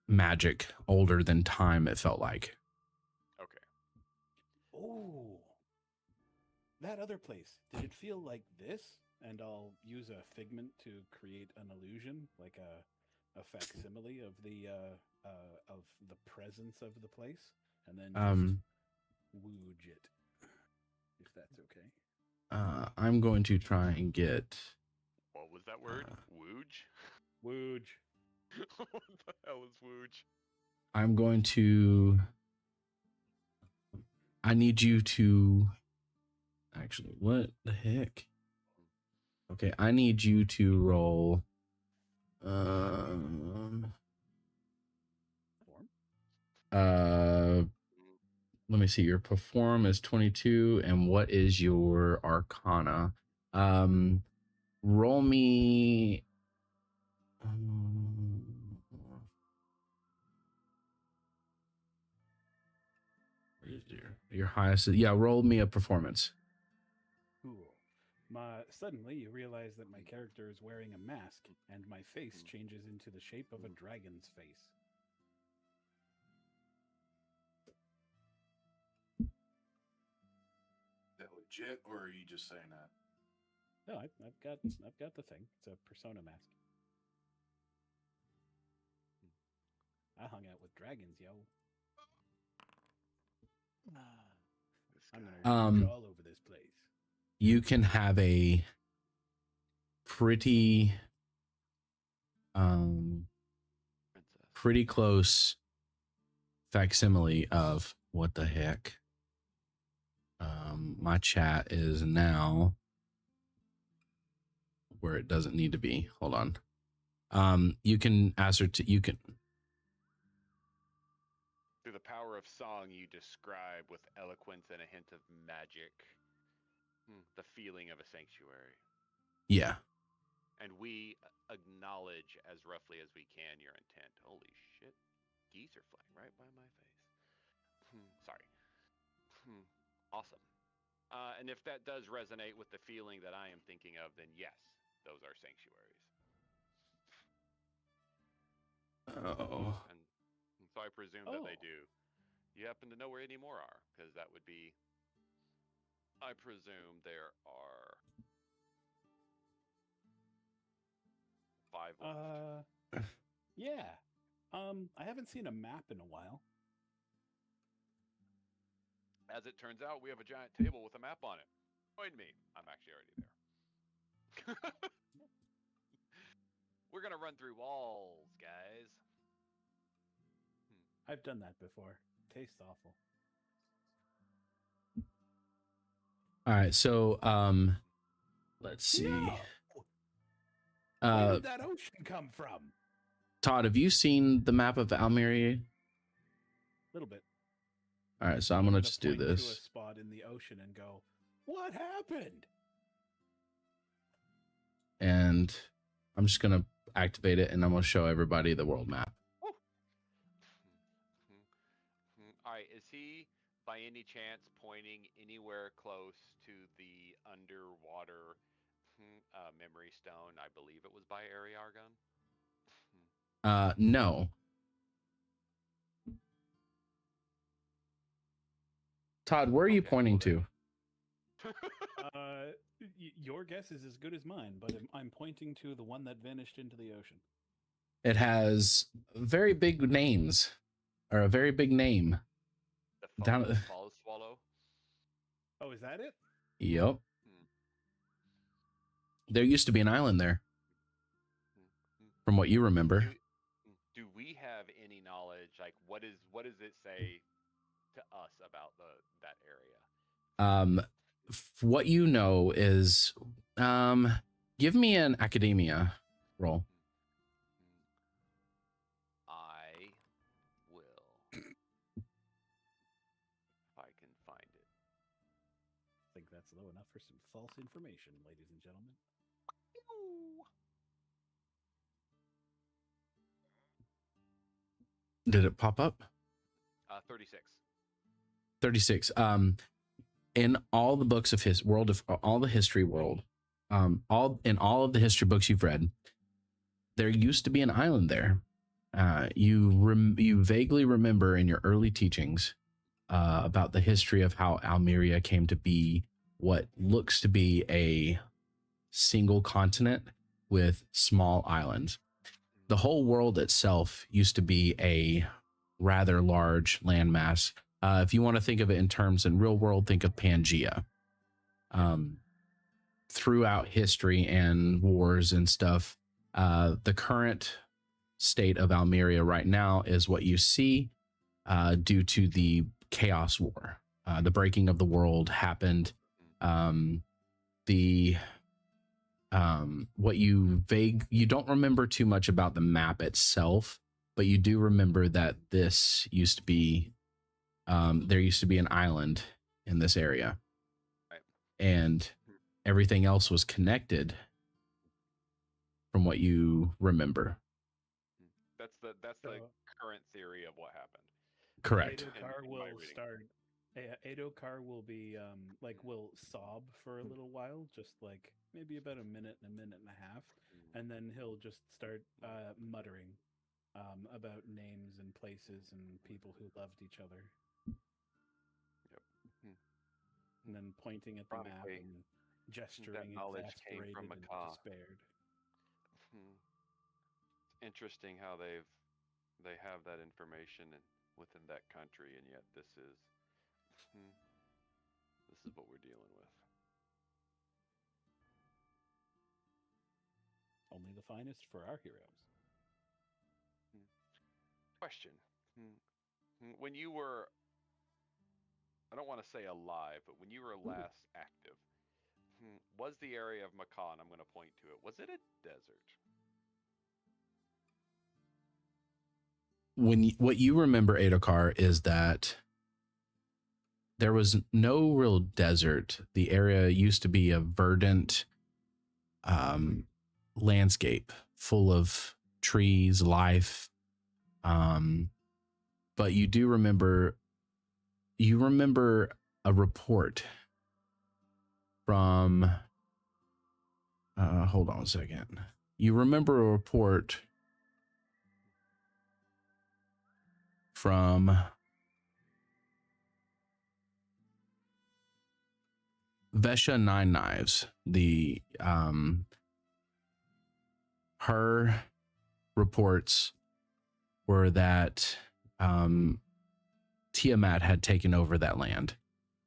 magic older than time, it felt like. Okay. Oh, that other place, did it feel like this? And I'll use a figment to create an illusion, like a facsimile of the presence of the place, and then just wooge it, if that's okay. I'm going to try and get. What was that word? Wooge? Wooge. What the hell is wooge? I'm going to I need you to actually, what the heck? Okay, I need you to roll. Let me see. Your perform is 22, and what is your arcana? Roll me. What is your highest? Yeah, roll me a performance. Cool. Suddenly, you realize that my character is wearing a mask, and my face changes into the shape of a dragon's face. Is that legit, or are you just saying that? No, I've got the thing. It's a persona mask. I hung out with dragons, yo. I'm gonna walk all over this place. You can have a pretty pretty close facsimile of what the heck. My chat is now where it doesn't need to be. Hold on. You can ascertain. You can. Through the power of song, you describe with eloquence and a hint of magic the feeling of a sanctuary. Yeah. And we acknowledge as roughly as we can your intent. Holy shit. Geese are flying right by my face. Sorry. Awesome. And if that does resonate with the feeling that I am thinking of, then yes, those are sanctuaries. Oh. And so I presume that they do. You happen to know where any more are? Because that would be... I presume there are 5 left. Yeah. I haven't seen a map in a while. As it turns out, we have a giant table with a map on it. Join me. I'm actually already there. We're going to run through walls, guys. I've done that before. Tastes awful. All right, so let's see. No! Where did that ocean come from? Todd, have you seen the map of Almeria? A little bit. All right, so I'm gonna just do point this. To a spot in the ocean and go, what happened? And I'm just gonna activate it, and I'm gonna show everybody the world map. All right, is he by any chance pointing anywhere close to the underwater memory stone? I believe it was by Ariargon. No. Todd, where are you pointing to? Your guess is as good as mine, but I'm pointing to the one that vanished into the ocean. It has very big names, or a very big name. The Fall Swallow. Oh, is that it? Yep. There used to be an island there, from what you remember. Do we have any knowledge? Like, what does it say to us about that area? What you know is, give me an academia roll. I will, if I can find it. I think that's low enough for some false information, ladies and gentlemen. Did it pop up? 36. 36. In all the books of his world of all the history world, all of the history books you've read, there used to be an island there. You vaguely remember in your early teachings about the history of how Almeria came to be what looks to be a single continent with small islands. The whole world itself used to be a rather large landmass. If you want to think of it in terms in real world, think of Pangea. Throughout history and wars and stuff, the current state of Almeria right now is what you see due to the Chaos War. the breaking of the world happened. What you don't remember too much about the map itself, but you do remember that this used to be there used to be an island in this area, Right. and everything else was connected from what you remember. That's the So- current theory of what happened. Correct. Adokar in my will reading. start. Adokar will be like will sob for a little while, just like maybe about a minute and a half, and then he'll just start muttering about names and places and people who loved each other, Yep. and then pointing at the map Ironically, and that gesturing, knowledge came exasperated from and Macaw. despaired. It's interesting how they have that information within that country, and yet this is what we're dealing with. Only the finest for our heroes. Question: When you were, I don't want to say alive, but when you were last active, was the area of Macaw, and I'm going to point to it, was it a desert? What you remember, Adokar, is that there was no real desert. The area used to be a verdant landscape full of trees, life. But you do remember, a report from, hold on a second. You remember a report from Vesha Nine Knives. Her reports were that Tiamat had taken over that land.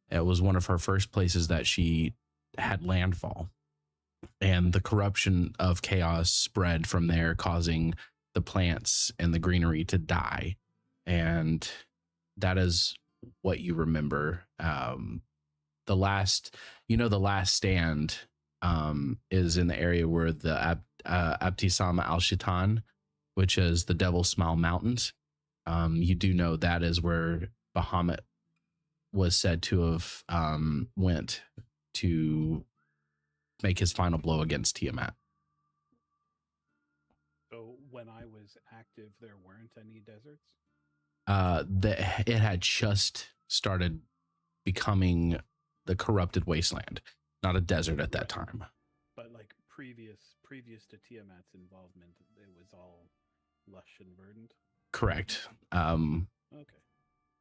It was one of her first places that she had landfall, and the corruption of chaos spread from there, causing the plants and the greenery to die. And that is what you remember. The last stand is in the area where the Abtisama al Shitan, which is the Devil's Smile Mountains. You do know that is where Bahamut was said to have went to make his final blow against Tiamat. So when I was active, there weren't any deserts. It had just started becoming the corrupted wasteland, not a desert at that time. But like previous to Tiamat's involvement, it was all lush and verdant. Correct. Okay.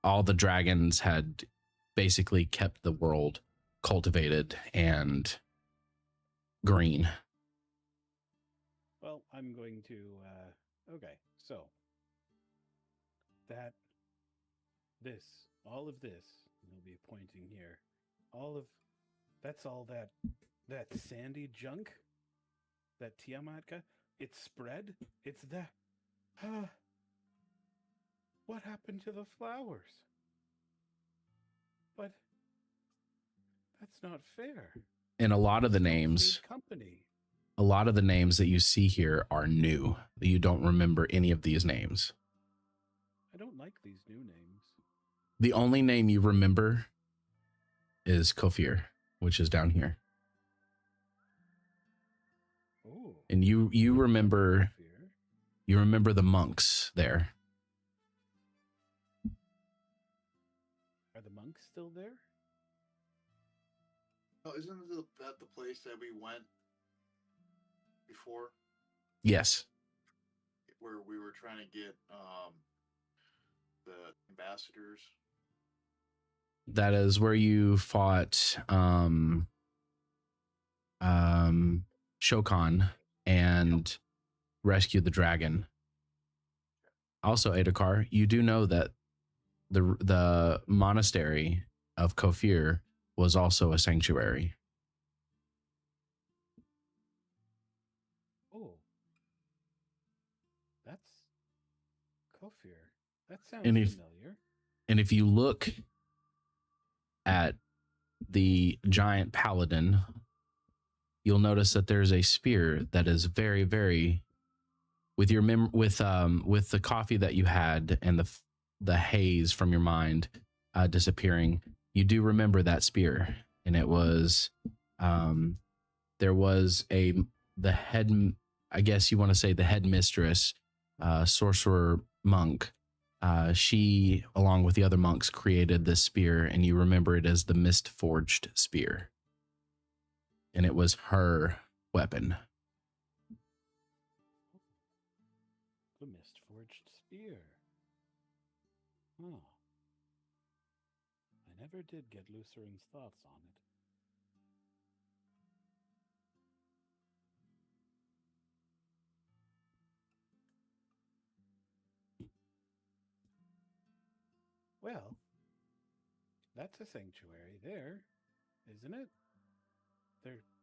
All the dragons had basically kept the world cultivated and green. Well, I'm going to. Okay, so all of this, we'll be pointing here. That's all that sandy junk that Tiamat got. It's spread. It's that. What happened to the flowers? But that's not fair. And a lot of the Stones names, need company. a lot of the names that you see here are new. You don't remember any of these names. I don't like these new names. The only name you remember is Kofir, which is down here. Oh. And you remember the monks there. Are the monks still there? Oh, isn't that the place that we went before, Yes. where we were trying to get the ambassadors? That is where you fought Shokan and rescued the dragon. Also, Adokar, you do know that the monastery of Kofir was also a sanctuary. Oh. That's Kofir. That sounds And if- familiar. And if you look at the giant paladin, you'll notice that there's a spear that is very, very, with your with the coffee that you had and the haze from your mind disappearing, you do remember that spear, and it was there was the head, I guess you want to say the headmistress, sorcerer monk. She, along with the other monks, created this spear, and you remember it as the Mist Forged Spear. And it was her weapon. The Mist Forged Spear. Huh. I never did get Lucerin's thoughts on it. Well, that's a sanctuary there, isn't it?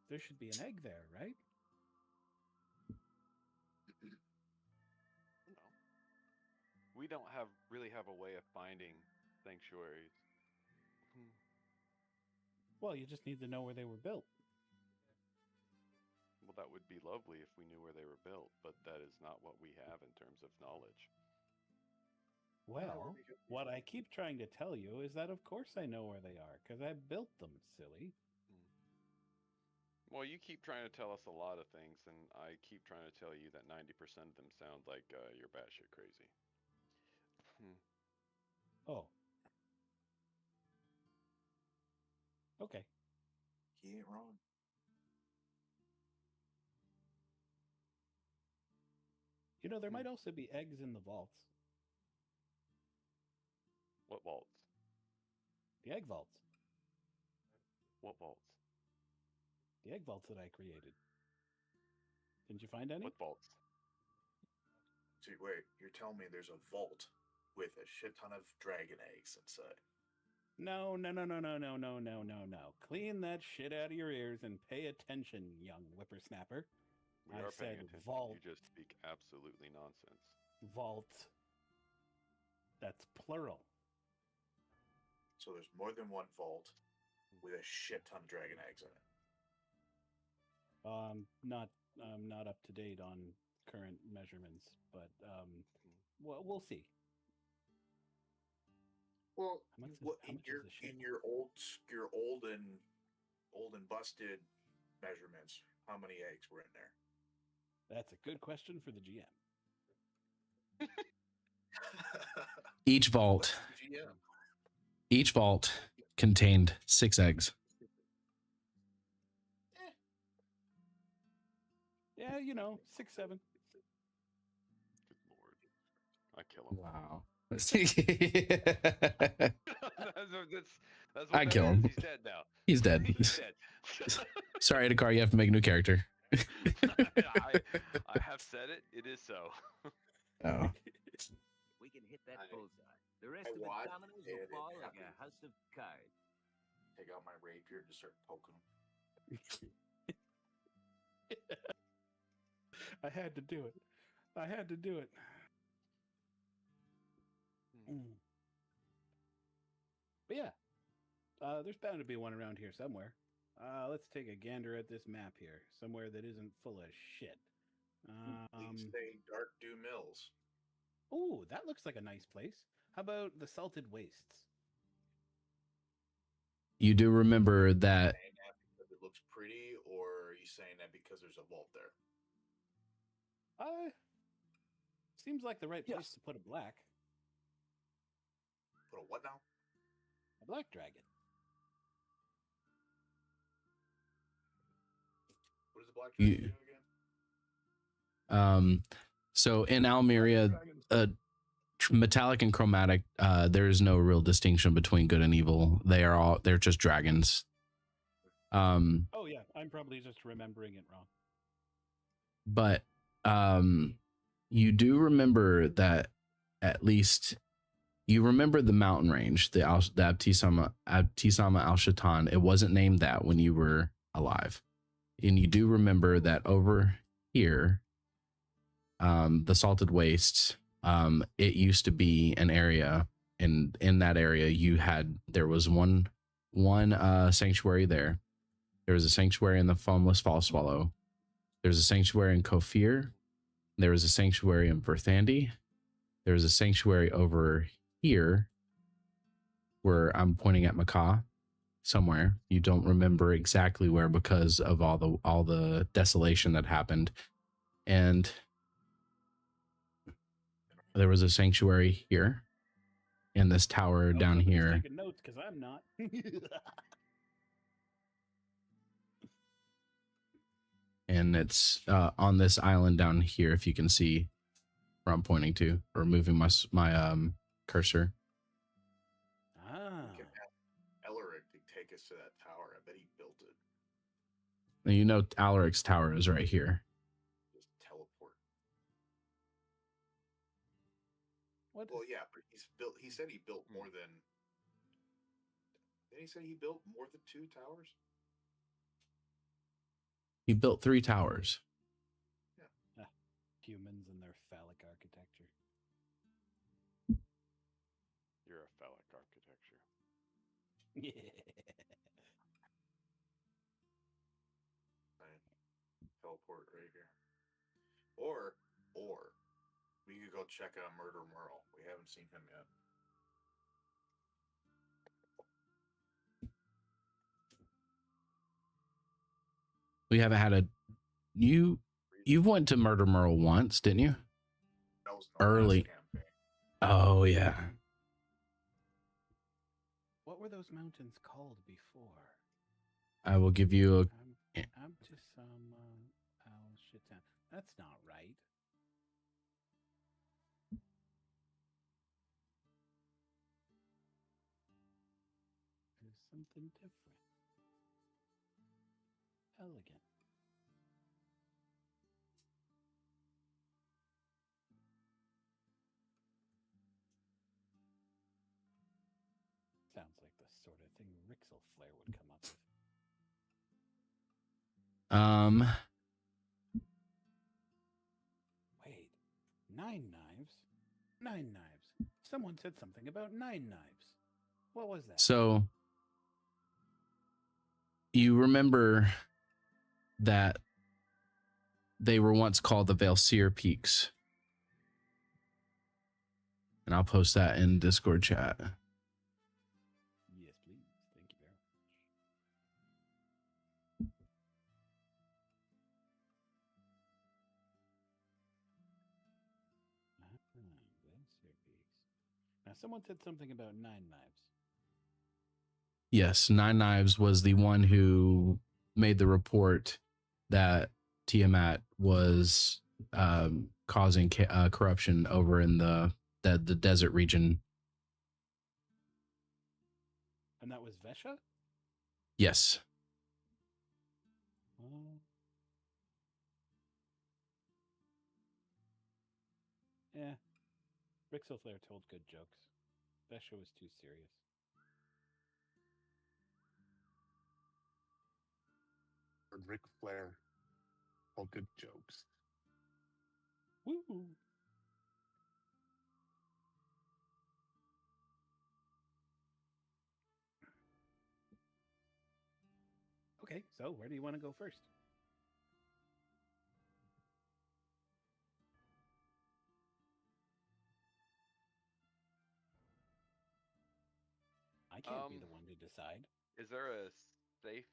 There should be an egg there, right? No. We don't really have a way of finding sanctuaries. Well, you just need to know where they were built. Well, that would be lovely if we knew where they were built, but that is not what we have in terms of knowledge. Well, what I keep trying to tell you is that of course I know where they are, because I built them, silly. Well, you keep trying to tell us a lot of things, and I keep trying to tell you that 90% of them sound like you're batshit crazy. Oh. Okay. He ain't wrong. You know, there might also be eggs in the vaults. What vaults? The egg vaults. What vaults? The egg vaults that I created. Didn't you find any? What vaults? So wait, you're telling me there's a vault with a shit ton of dragon eggs inside? No. Clean that shit out of your ears and pay attention, young whippersnapper. We are paying attention. Vault. You just speak absolutely nonsense. Vault. That's plural. So there's more than one vault with a shit ton of dragon eggs in it. I'm not up to date on current measurements, but well, we'll see. Well, How much what, is the shit? in your old and busted measurements, how many eggs were in there? That's a good question for the GM. Each vault contained 6 eggs. Yeah, 6, 7. Good lord. I kill him. Wow. that's what I that kill is. him. He's dead now. He's dead. He's dead. Sorry, Adokar, you have to make a new character. I have said it. It is so. Oh. We can hit that bullseye. The rest of the dominoes will fall like a house of cards. Take out my rapier and just start poking them. I had to do it. But yeah, there's bound to be one around here somewhere. Let's take a gander at this map here. Somewhere that isn't full of shit. Please say Dark Dew Mills. Ooh, that looks like a nice place. How about the Salted Wastes? You do remember that. Saying that because it looks pretty, or are you saying that because there's a vault there? Seems like the right place Yes. to put a black. Put a what now? A black dragon. What does the black dragon do again? So in Almeria, metallic and chromatic, there is no real distinction between good and evil. They're just dragons. Oh yeah, I'm probably just remembering it wrong. But you do remember that, at least you remember the mountain range, the Abtisama al-Shaitan. It wasn't named that when you were alive. And you do remember that over here, the Salted Wastes, it used to be an area, and in that area there was one one sanctuary there. There was a sanctuary in the Foamless Fall Swallow. There's a sanctuary in Kofir. There was a sanctuary in Verthandi. There was a sanctuary over here where I'm pointing at Macaw somewhere. You don't remember exactly where because of all the desolation that happened. And there was a sanctuary here in this tower down here. Taking notes because I'm not. And it's on this island down here, if you can see where I'm pointing to, or moving my cursor. We can have Elric to take us to that tower. I bet he built it. And you know Alaric's tower is right here. Just teleport. What? Well, yeah, but he said he built more than. Did he say he built more than 2 towers? He built 3 towers. Yeah. Humans and their phallic architecture. You're a phallic architecture. Yeah. Teleport right here. Or we could go check out Murder Merle. We haven't seen him yet. We haven't had a you went to Murder Merle once, didn't you? That was early campaign. Oh yeah. What were those mountains called before? I will give you a I'm just some shit town. That's not right. There's something different. Elegant. Sounds like the sort of thing Rixel Flare would come up with. Wait, 9 knives? 9 knives. Someone said something about 9 knives. What was that? So you remember that they were once called the Valseer Peaks. And I'll post that in Discord chat. Yes, please. Thank you very much. Now, someone said something about 9 knives. Yes, 9 Knives was the one who made the report that Tiamat was causing corruption over in the desert region. And that was Vesha? Yes. Yeah. Rixel Flare told good jokes. Vesha was too serious. Ric Flair told good jokes. Woo! Okay, so where do you want to go first? I can't be the one to decide. Is there a safe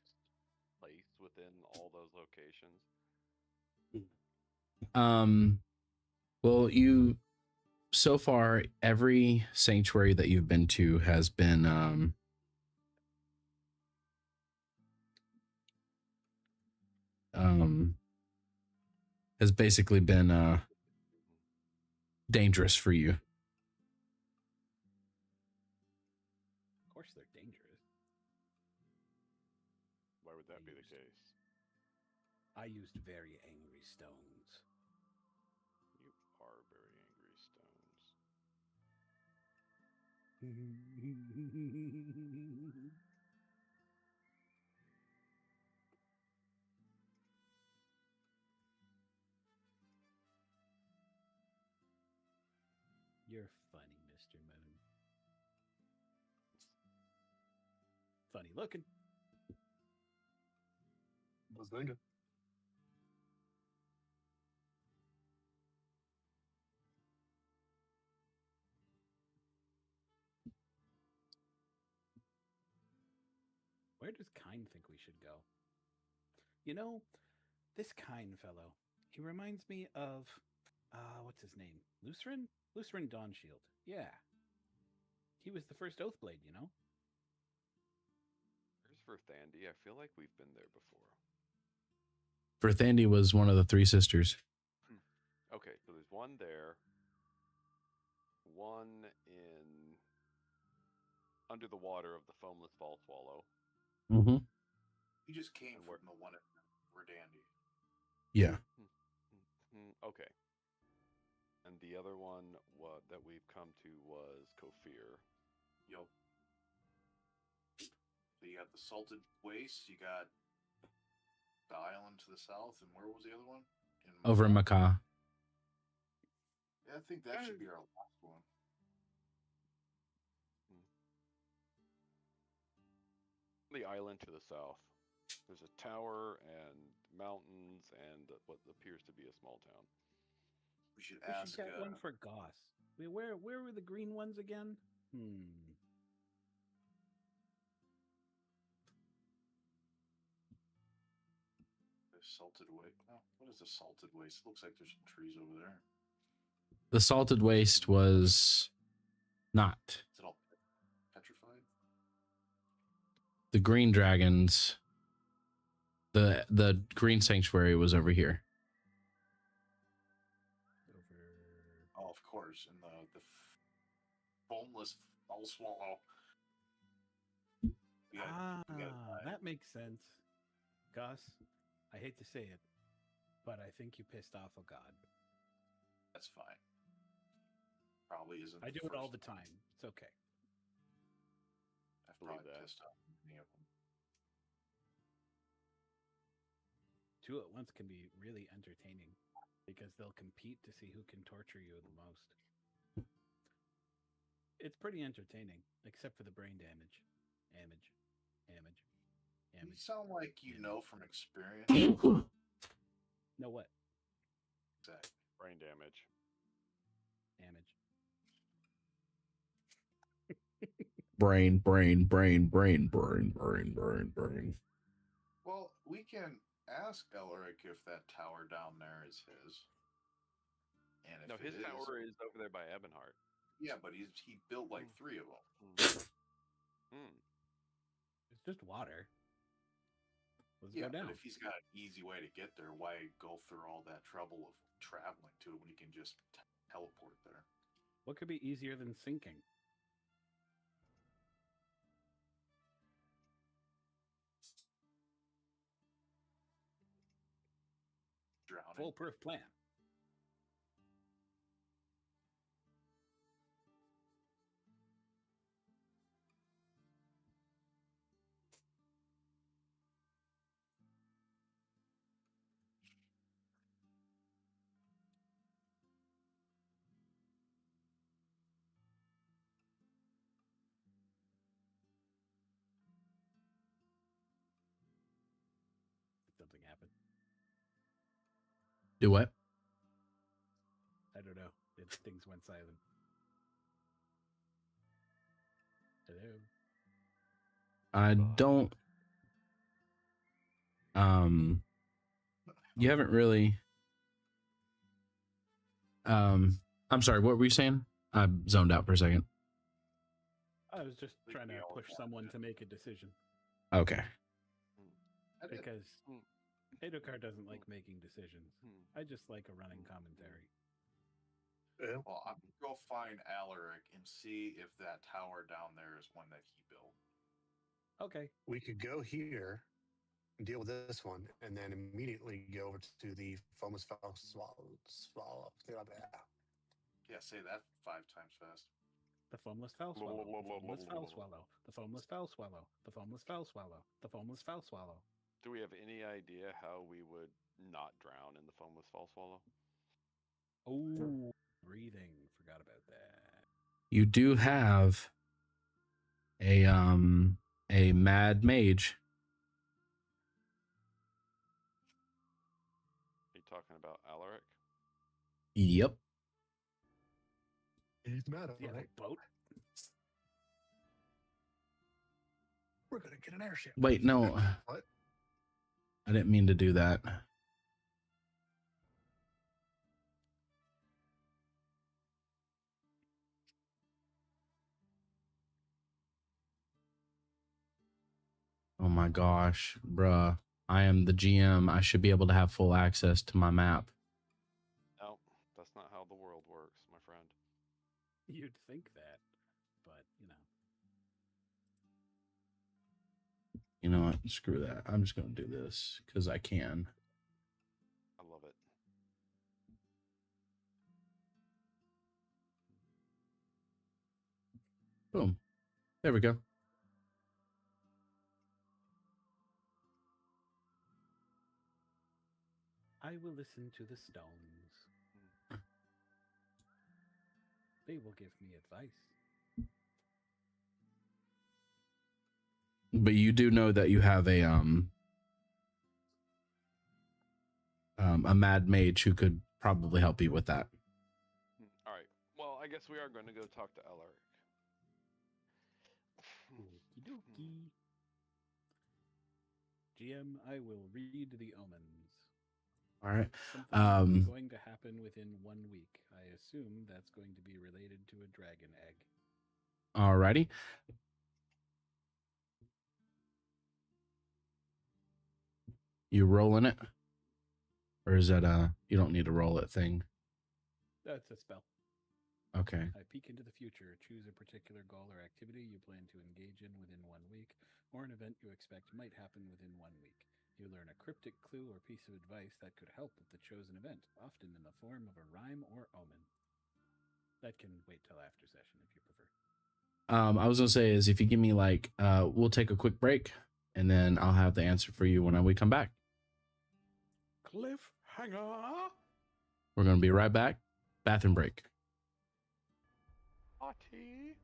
place within all those locations? Well, so far every sanctuary that you've been to has been has basically been dangerous for you. Of course they're dangerous. Why would that be the case? I used very angry stones. You are very angry stones. You're funny, Mr. Moon. Funny looking. Was ninja. Where does Kine think we should go? You know, this Kine fellow, he reminds me of, what's his name? Lucerin? Lucerin Dawnshield. Yeah. He was the first Oathblade, you know? Where's Verthandi? I feel like we've been there before. Verthandi was one of the three sisters. Okay, so there's one there. One in under the water of the foamless fall swallow. Mm-hmm. You just came from the one at Verdandi. Yeah. Okay. And the other one that we've come to was Kofir. Yup. So you got the Salted Waste, you got the island to the south, and where was the other one? Over in Macaw. Yeah, I think that should be our last one. The island to the south. There's a tower and mountains and what appears to be a small town. We should We ask. should get one for Goss. Where were the green ones again? Salted waste. Oh, what is the salted waste? It looks like there's some trees over there. The salted waste was not. Is it all petrified? The green dragons. The green sanctuary was over here. Oh, of course, and the foamless fall swallow. That makes sense. Gus, I hate to say it, but I think you pissed off a god. That's fine. Probably isn't. I do it all the time. It's okay. I've probably pissed off many of them. Two at once can be really entertaining because they'll compete to see who can torture you the most. It's pretty entertaining, except for the brain damage. You sound like you know from experience. Know what? Exactly. Brain damage. Brain. Well, we can ask Elric if that tower down there is his. And if his tower is over there by Ebonheart. Yeah, but he built like 3 of them. It's just water. Let's go down. But if he's got an easy way to get there, why go through all that trouble of traveling to it when you can just teleport there? What could be easier than sinking? Drowning. Foolproof plan. Something happened. Do what? I don't know. Things went silent. Hello. I don't. You haven't really. I'm sorry. What were you saying? I zoned out for a second. I was just trying to push someone to make a decision. Okay. Because Adokar doesn't like making decisions. I just like a running commentary. Yeah. Well, I'm going to go find Alaric and see if that tower down there is one that he built. Okay. We could go here and deal with this one, and then immediately go over to the foamless foul swallow. Yeah, say that 5 times fast. The foamless foul swallow. The foamless foul swallow. The foamless foul swallow. The foamless foul swallow. The foamless foul swallow. Do we have any idea how we would not drown in the foamless fall swallow? Oh, breathing. Forgot about that. You do have a a mad mage. Are you talking about Alaric? Yep. He's mad, Do you have right? a boat? We're gonna get an airship. Wait, no. What? I didn't mean to do that. Oh my gosh, bruh. I am the GM. I should be able to have full access to my map. No, that's not how the world works, my friend. You'd think that, but you know. You know what? Screw that. I'm just going to do this because I can. I love it. Boom. There we go. I will listen to the stones. They will give me advice. But you do know that you have a mad mage who could probably help you with that. All right. Well, I guess we are going to go talk to Alaric. Okie dokie. GM, I will read the omens. All right. Something is going to happen within 1 week. I assume that's going to be related to a dragon egg. Alrighty. You rolling it? Or is that you don't need to roll it thing? That's a spell. Okay. I peek into the future. Choose a particular goal or activity you plan to engage in within 1 week, or an event you expect might happen within 1 week. You learn a cryptic clue or piece of advice that could help with the chosen event, often in the form of a rhyme or omen. That can wait till after session if you prefer. I was gonna say is if you give me like we'll take a quick break and then I'll have the answer for you when we come back. Cliffhanger. We're gonna be right back. Bathroom break. Party.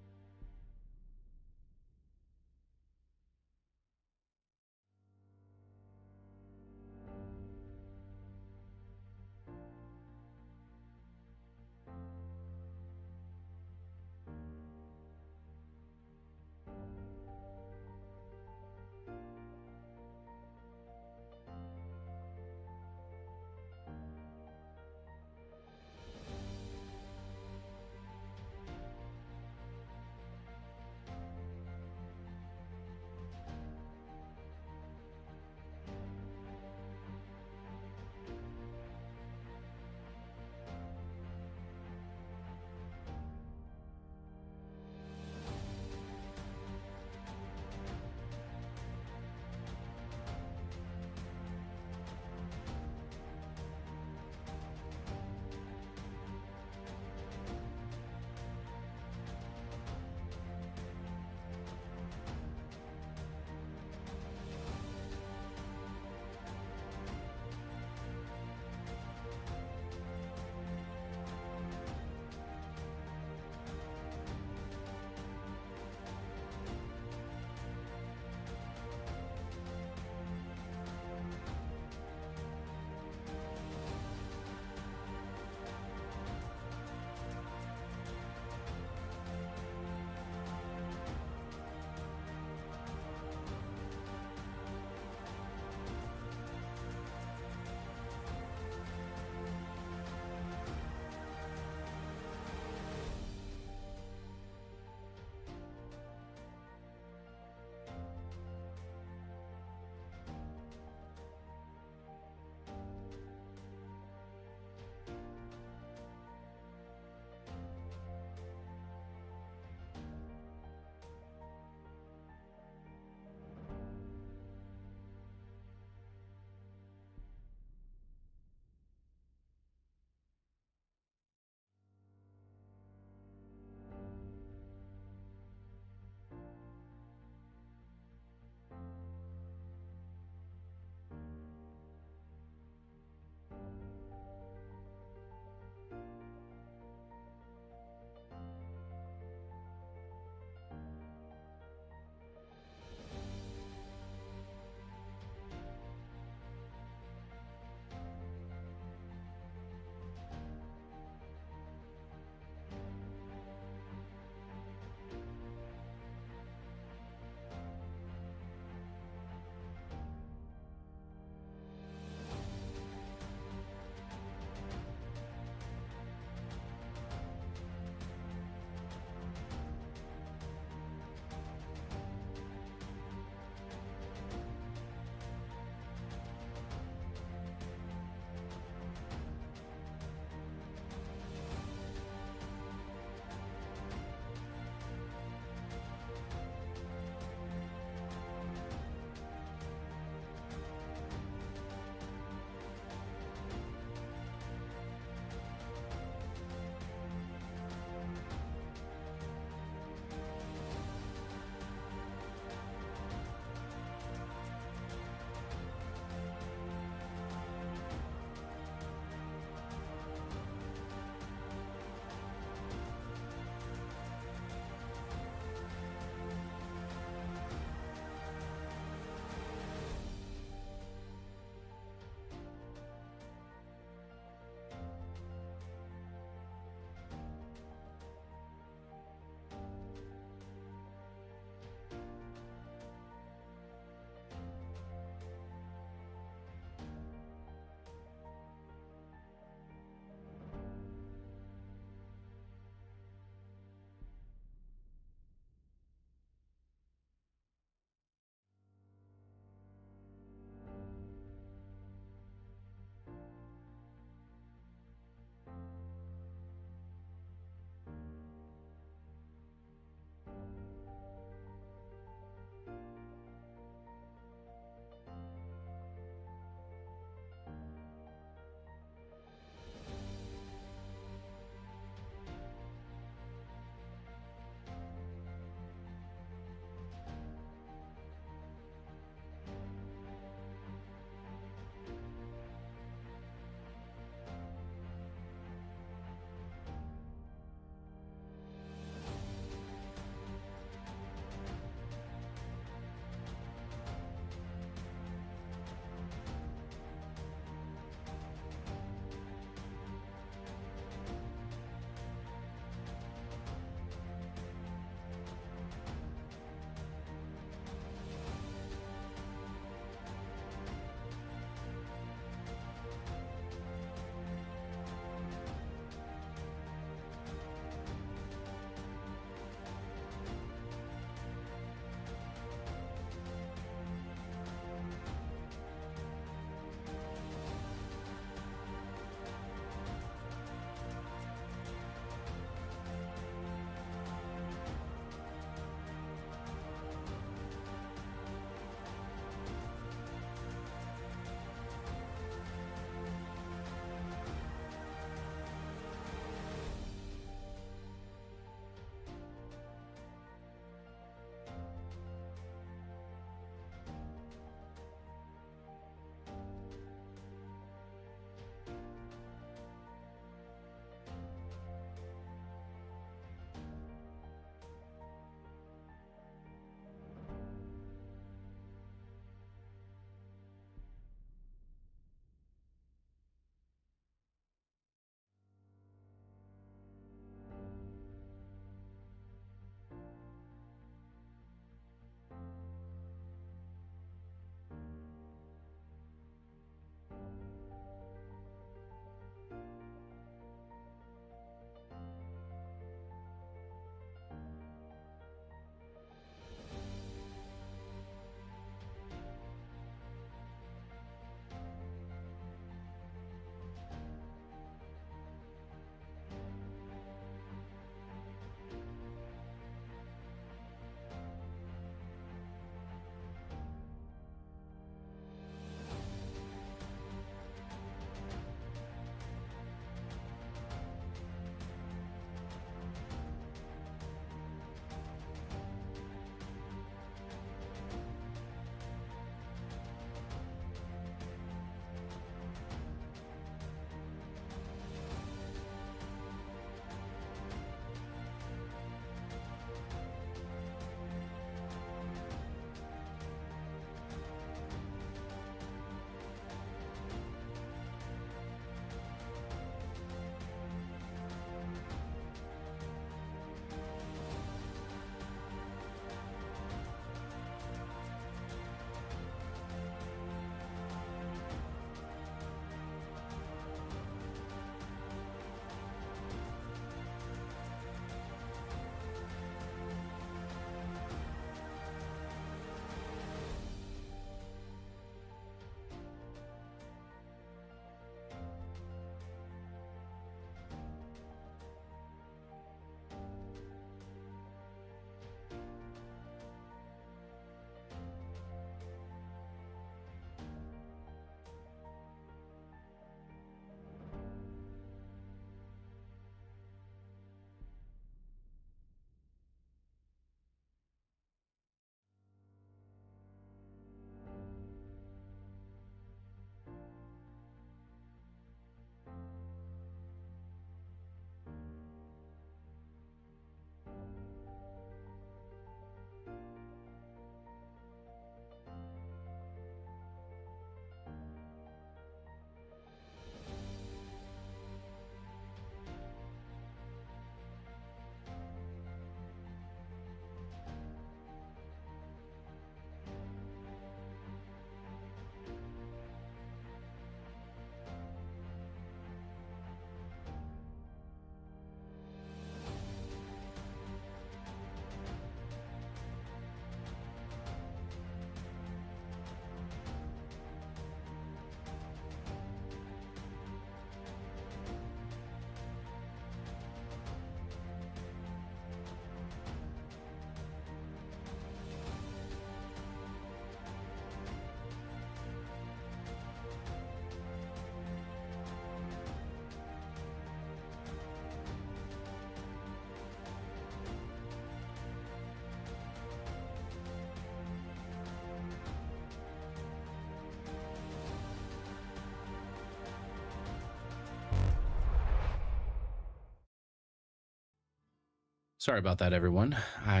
Sorry about that, everyone. I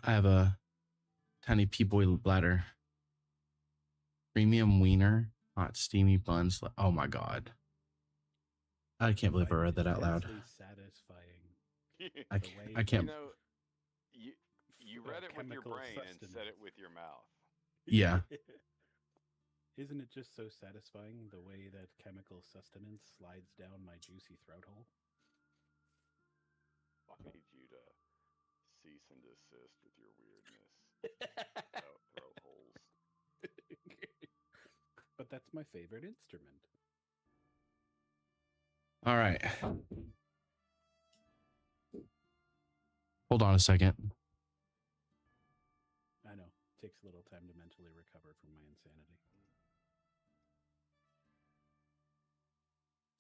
have a tiny pea boy bladder. Premium wiener, hot steamy buns. Oh my god. I can't believe I read that out loud. Satisfying. I can't. You know, you read it with your brain and said it with your mouth. Yeah. Isn't it just so satisfying the way that chemical sustenance slides down my juicy throat hole? I need you to cease and desist with your weirdness. Throat holes. But that's my favorite instrument. All right. Hold on a second. I know. It takes a little time to mentally recover from my insanity.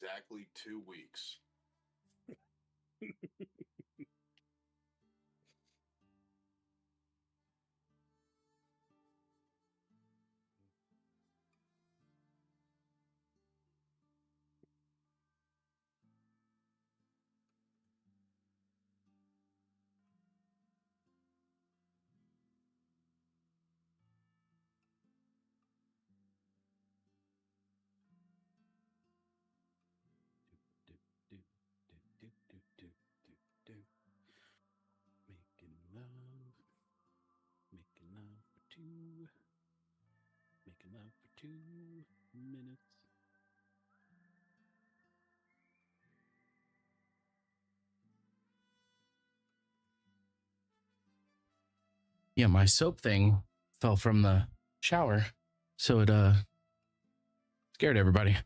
Exactly 2 weeks. Making love for two. Making love for 2 minutes. Yeah, my soap thing fell from the shower, so it scared everybody.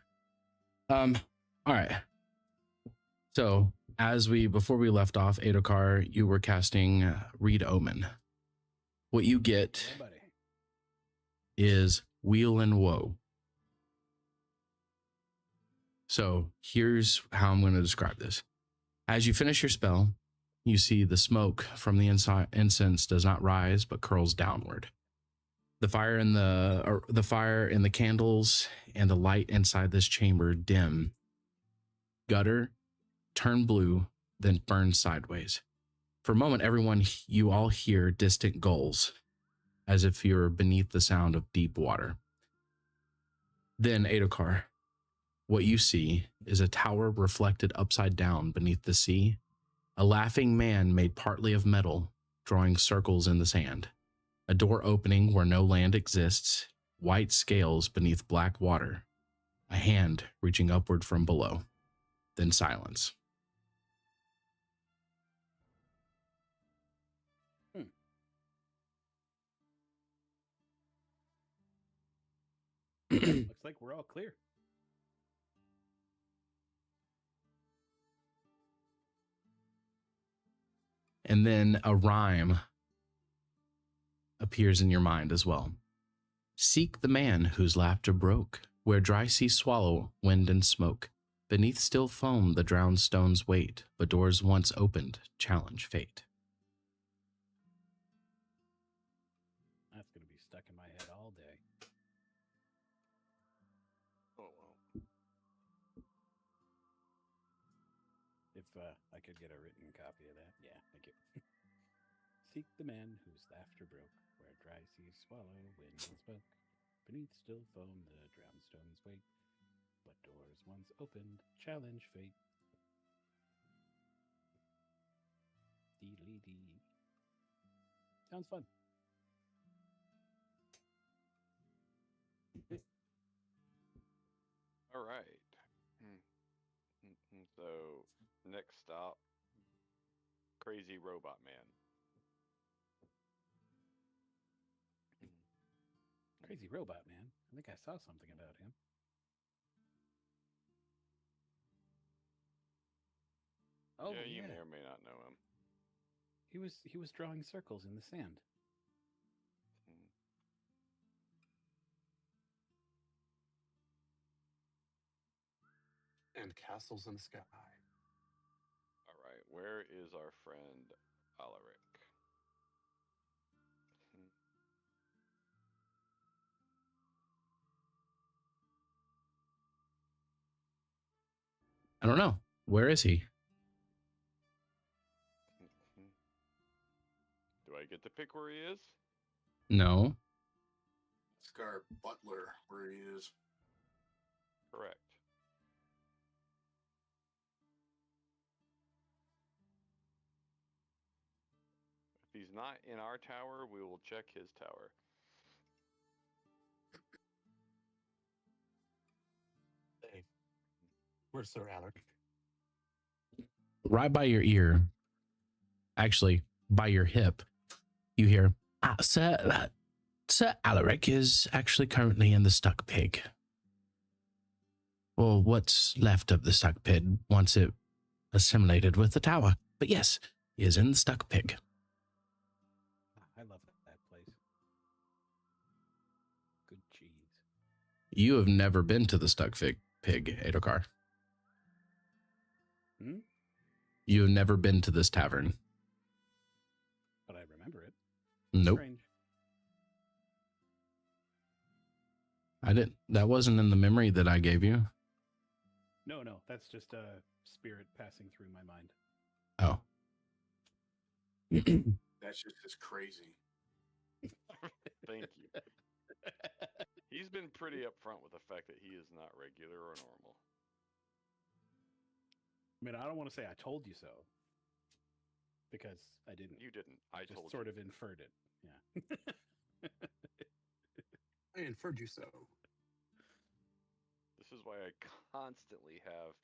All right. So before we left off, Adokar, you were casting Read Omen. What you get is Wheel and Woe. So here's how I'm going to describe this. As you finish your spell, you see the smoke from the incense does not rise but curls downward. The fire in the candles and the light inside this chamber dim, gutter, turn blue, then burn sideways. For a moment, you all hear distant gulls, as if you're beneath the sound of deep water. Then, Adokar, what you see is a tower reflected upside down beneath the sea, a laughing man made partly of metal, drawing circles in the sand, a door opening where no land exists, white scales beneath black water, a hand reaching upward from below, then silence. Looks like we're all clear. And then a rhyme appears in your mind as well. Seek the man whose laughter broke, where dry seas swallow wind and smoke. Beneath still foam the drowned stones wait, but doors once opened challenge fate. That's going to be stuck in my head all day. Oh, well. If I could get a written copy of that. Yeah, thank you. Seek the man whose laughter broke, where dry seas swallow wind and smoke. Beneath still foam the drowned stones wait, but doors once opened challenge fate. Dee-lee-dee. Sounds fun. All right. So, next stop, Crazy Robot Man. Crazy Robot Man. I think I saw something about him. Oh, yeah, you may or may not know him. He was drawing circles in the sand. And castles in the sky. All right, where is our friend Alaric? I don't know. Where is he? I get to pick where he is? No. Ask our butler where he is. Correct. If he's not in our tower, we will check his tower. Hey, where's Sir Alec? Right by your ear, actually by your hip, you hear, Sir Alaric is actually currently in the stuck pig. Or what's left of the stuck pig once it assimilated with the tower. But yes, he is in the stuck pig. I love that place. Good cheese. You have never been to the stuck pig, Adokar. Hmm? You have never been to this tavern. But I remember it. Nope. Strange. I didn't. That wasn't in the memory that I gave you. No, that's just a spirit passing through my mind. Oh. That's just as crazy. Thank you. He's been pretty upfront with the fact that he is not regular or normal. I mean, I don't want to say I told you so, because I didn't. You didn't. I just told sort you. of inferred it. Yeah. I inferred you so. This is why I constantly have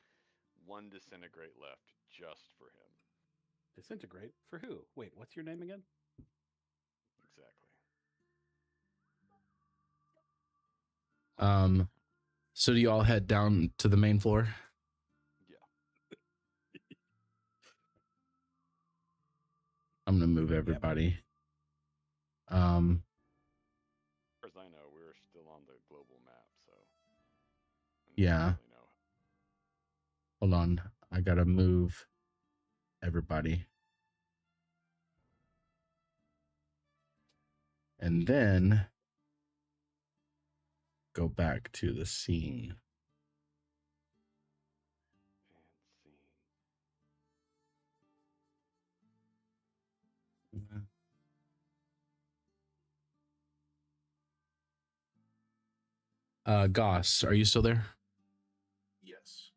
one disintegrate left just for him. Disintegrate? For who? Wait, what's your name again? Exactly. So do you all head down to the main floor? Yeah. I'm gonna move everybody. As far as I know, we're still on the global map, so Yeah. Really know. Hold on. I gotta move everybody. And then go back to the scene. Goss, are you still there? Yes.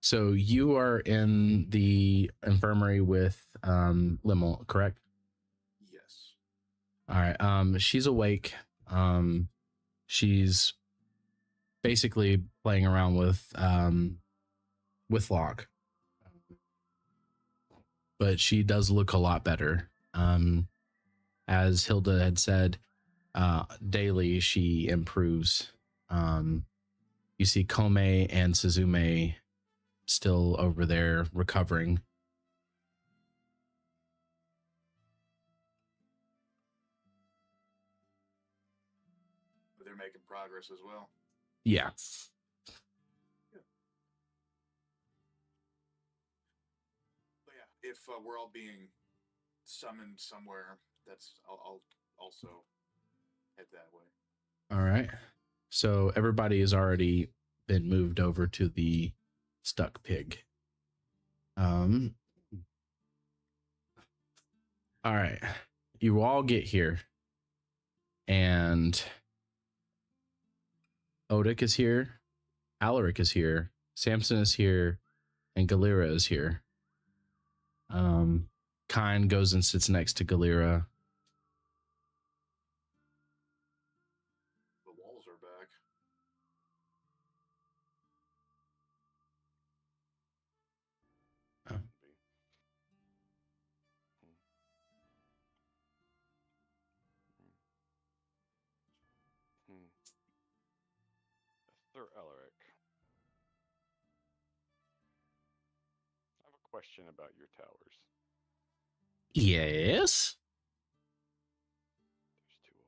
So you are in the infirmary with Limmel, correct? Yes. All right. She's awake. She's basically playing around with Locke. But she does look a lot better. As Hilda had said, daily she improves. You see Kome and Suzume still over there recovering. But they're making progress as well. Yeah. But yeah, if we're all being summoned somewhere, I'll also head that way. All right. So everybody has already been moved over to the stuck pig. All right. You all get here. And Odic is here. Alaric is here. Samson is here. And Galera is here. Kine goes and sits next to Galera. The walls are back. Oh. Sir Alaric, I have a question about your towers. Yes. There's two of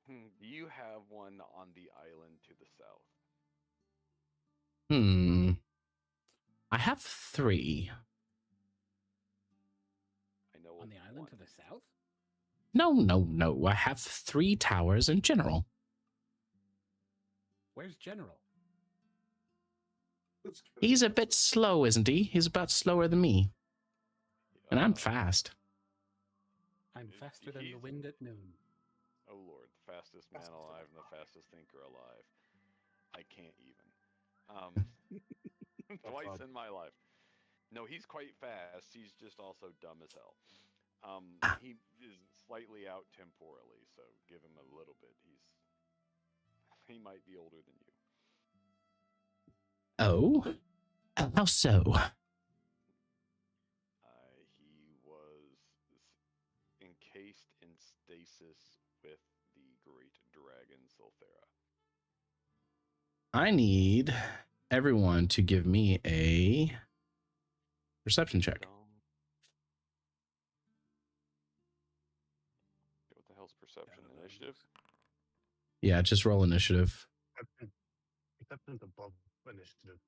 them. Do you have one on the island to the south? I have 3. I know On the island one. to the south? No. I have 3 towers in general. Where's General? He's a bit slow, isn't he? He's about slower than me. And I'm fast. I'm faster than the wind at noon. Oh Lord, the fastest man alive and the fastest thinker alive. I can't even. Twice in my life. No, he's quite fast. He's just also dumb as hell. He is slightly out temporally, so give him a little bit. He might be older than you. Oh, how so? He was encased in stasis with the great dragon Sulthera. I need everyone to give me a perception check. What the hell's perception? Initiative? Yeah, just roll initiative. Perception's above initiative.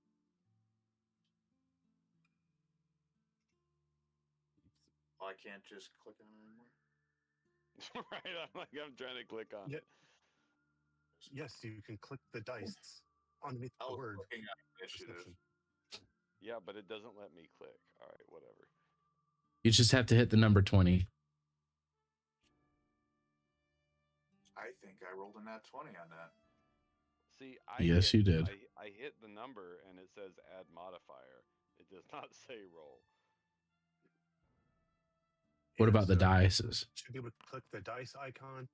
I can't just click on it anymore. Right, I'm trying to click on it. Yes, you can click the dice underneath the word. Looking at initiative. Yeah, but it doesn't let me click. All right, whatever. You just have to hit the number 20. I think I rolled a nat 20 on that. See, Yes, you did. I hit the number and it says add modifier. It does not say roll. What about the dices? Should be able to click the dice icon.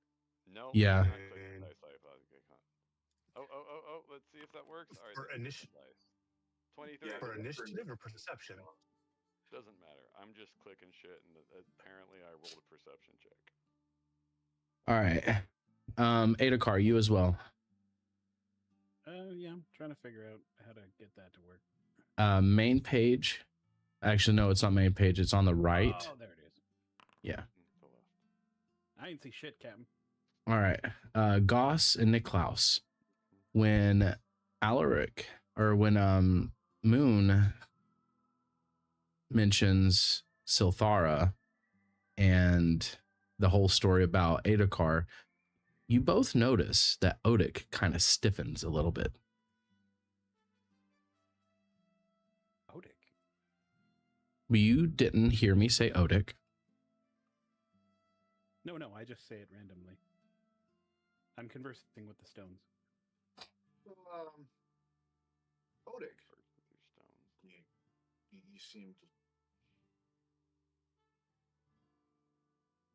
No. Yeah. Dice icon. Oh. Let's see if that works. All right. For initiative. 23. Yeah, for initiative or perception? Doesn't matter. I'm just clicking shit, and apparently I rolled a perception check. All right. Adokar, you as well. Yeah, I'm trying to figure out how to get that to work. Main page. Actually, no, it's not main page. It's on the right. Oh, there it is. Yeah. I ain't see shit, Captain. All right. Goss and Niklaus. When Alaric or when Moon mentions Silthara and the whole story about Adokar, you both notice that Odic kind of stiffens a little bit. Odic? You didn't hear me say Odic. No, I just say it randomly. I'm conversing with the stones. Odic. You seemed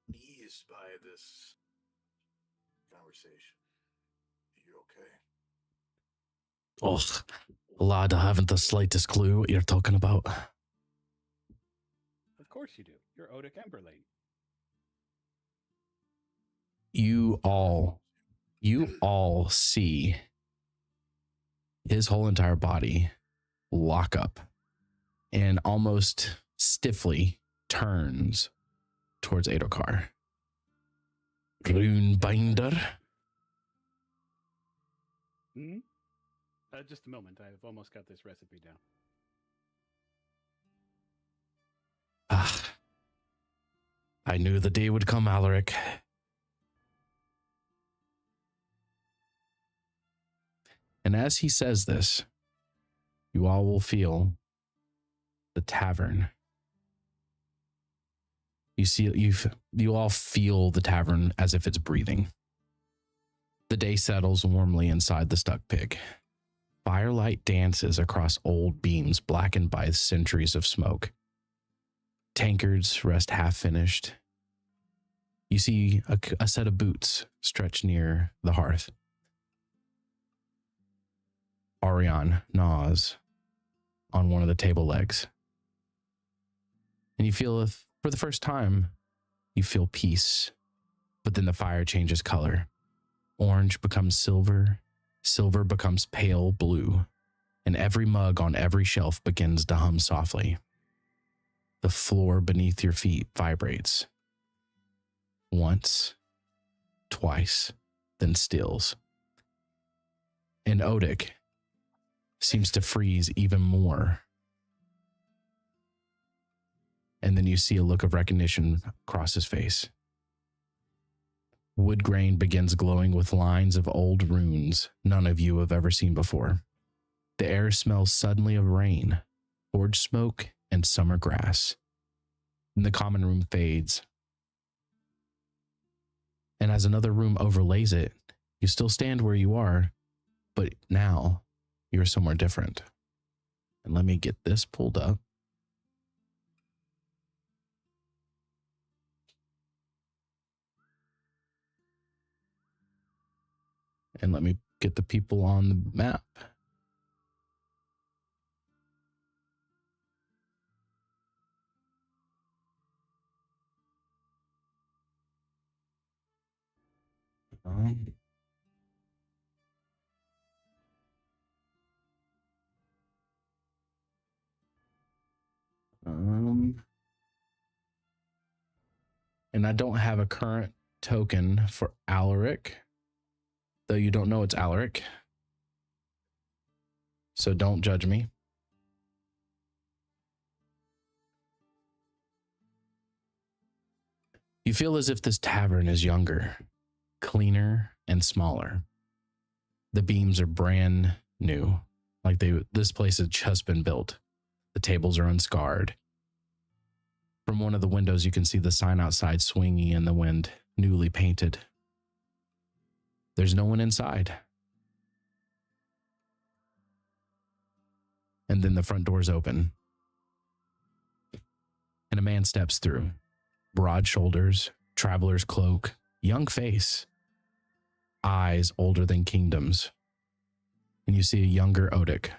eased by this conversation. Are you okay? Oh, lad, I haven't the slightest clue what you're talking about. Of course you do. You're Odic Emberlane. You all see his whole entire body lock up and almost stiffly turns towards Adokar. Runebinder? Hmm? Just a moment. I've almost got this recipe down. Ah, I knew the day would come, Alaric. And as he says this, you all will feel the tavern. You all feel the tavern as if it's breathing. The day settles warmly inside the stuck pig. Firelight dances across old beams blackened by centuries of smoke. Tankards rest half finished. You see a set of boots stretched near the hearth. Arion gnaws on one of the table legs. And you feel, for the first time, you feel peace. But then the fire changes color. Orange becomes silver. Silver becomes pale blue. And every mug on every shelf begins to hum softly. The floor beneath your feet vibrates. Once, twice, then stills. And Odic seems to freeze even more. And then you see a look of recognition across his face. Wood grain begins glowing with lines of old runes none of you have ever seen before. The air smells suddenly of rain, forge smoke, and summer grass. and the common room fades. And as another room overlays it, you still stand where you are, but now you're somewhere different. And let me get this pulled up. And let me get the people on the map. And I don't have a current token for Alaric, though you don't know it's Alaric. So don't judge me. You feel as if this tavern is younger, cleaner, and smaller. The beams are brand new, like this place has just been built. The tables are unscarred. From one of the windows, you can see the sign outside swinging in the wind, newly painted. There's no one inside. And then the front doors open. And a man steps through. Broad shoulders, traveler's cloak, young face, eyes older than kingdoms. And you see a younger Odok.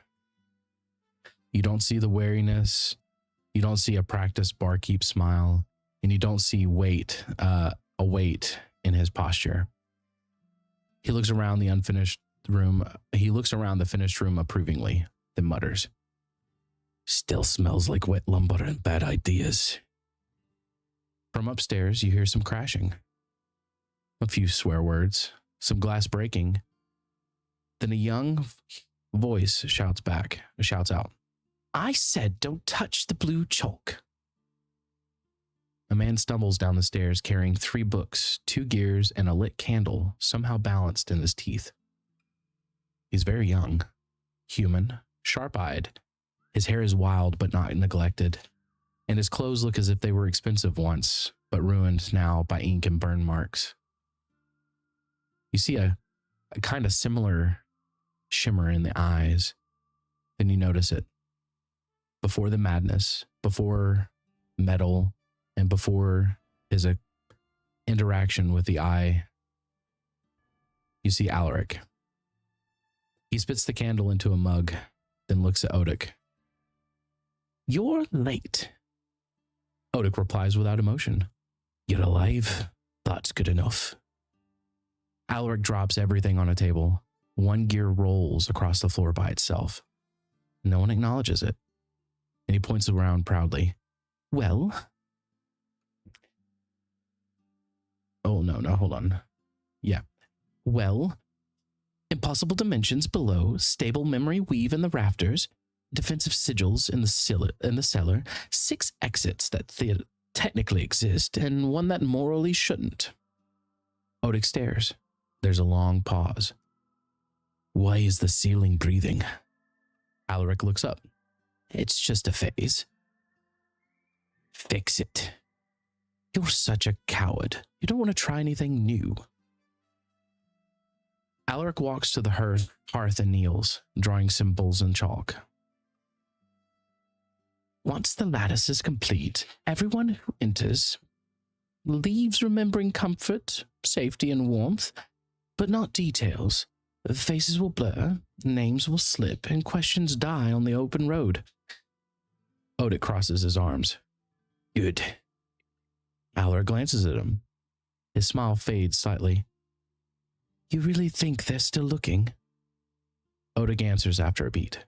You don't see the wariness. You don't see a practiced barkeep smile, and you don't see a weight in his posture. He looks around the unfinished room. He looks around the finished room approvingly, then mutters, "Still smells like wet lumber and bad ideas." From upstairs, you hear some crashing, a few swear words, some glass breaking. Then a young voice shouts out, "I said don't touch the blue chalk." A man stumbles down the stairs carrying 3 books, 2 gears, and a lit candle somehow balanced in his teeth. He's very young, human, sharp-eyed. His hair is wild but not neglected, and his clothes look as if they were expensive once, but ruined now by ink and burn marks. You see a kind of similar shimmer in the eyes. Then you notice it. Before the madness, before metal, and before his interaction with the eye, you see Alaric. He spits the candle into a mug, then looks at Odok. "You're late." Odok replies without emotion. "You're alive. That's good enough." Alaric drops everything on a table. 1 gear rolls across the floor by itself. No one acknowledges it. And he points around proudly. "Well?" Oh, no, hold on. Yeah. "Well, impossible dimensions below, stable memory weave in the rafters, defensive sigils in the cellar, 6 exits that technically exist, and 1 that morally shouldn't." Odok stares. There's a long pause. "Why is the ceiling breathing?" Alaric looks up. "It's just a phase." "Fix it." "You're such a coward. You don't want to try anything new." Alaric walks to the hearth and kneels, drawing symbols in chalk. "Once the lattice is complete, everyone who enters leaves remembering comfort, safety, and warmth, but not details. Faces will blur, names will slip, and questions die on the open road." Odok crosses his arms. "Good." Alaric glances at him. His smile fades slightly. "You really think they're still looking?" Odok answers after a beat.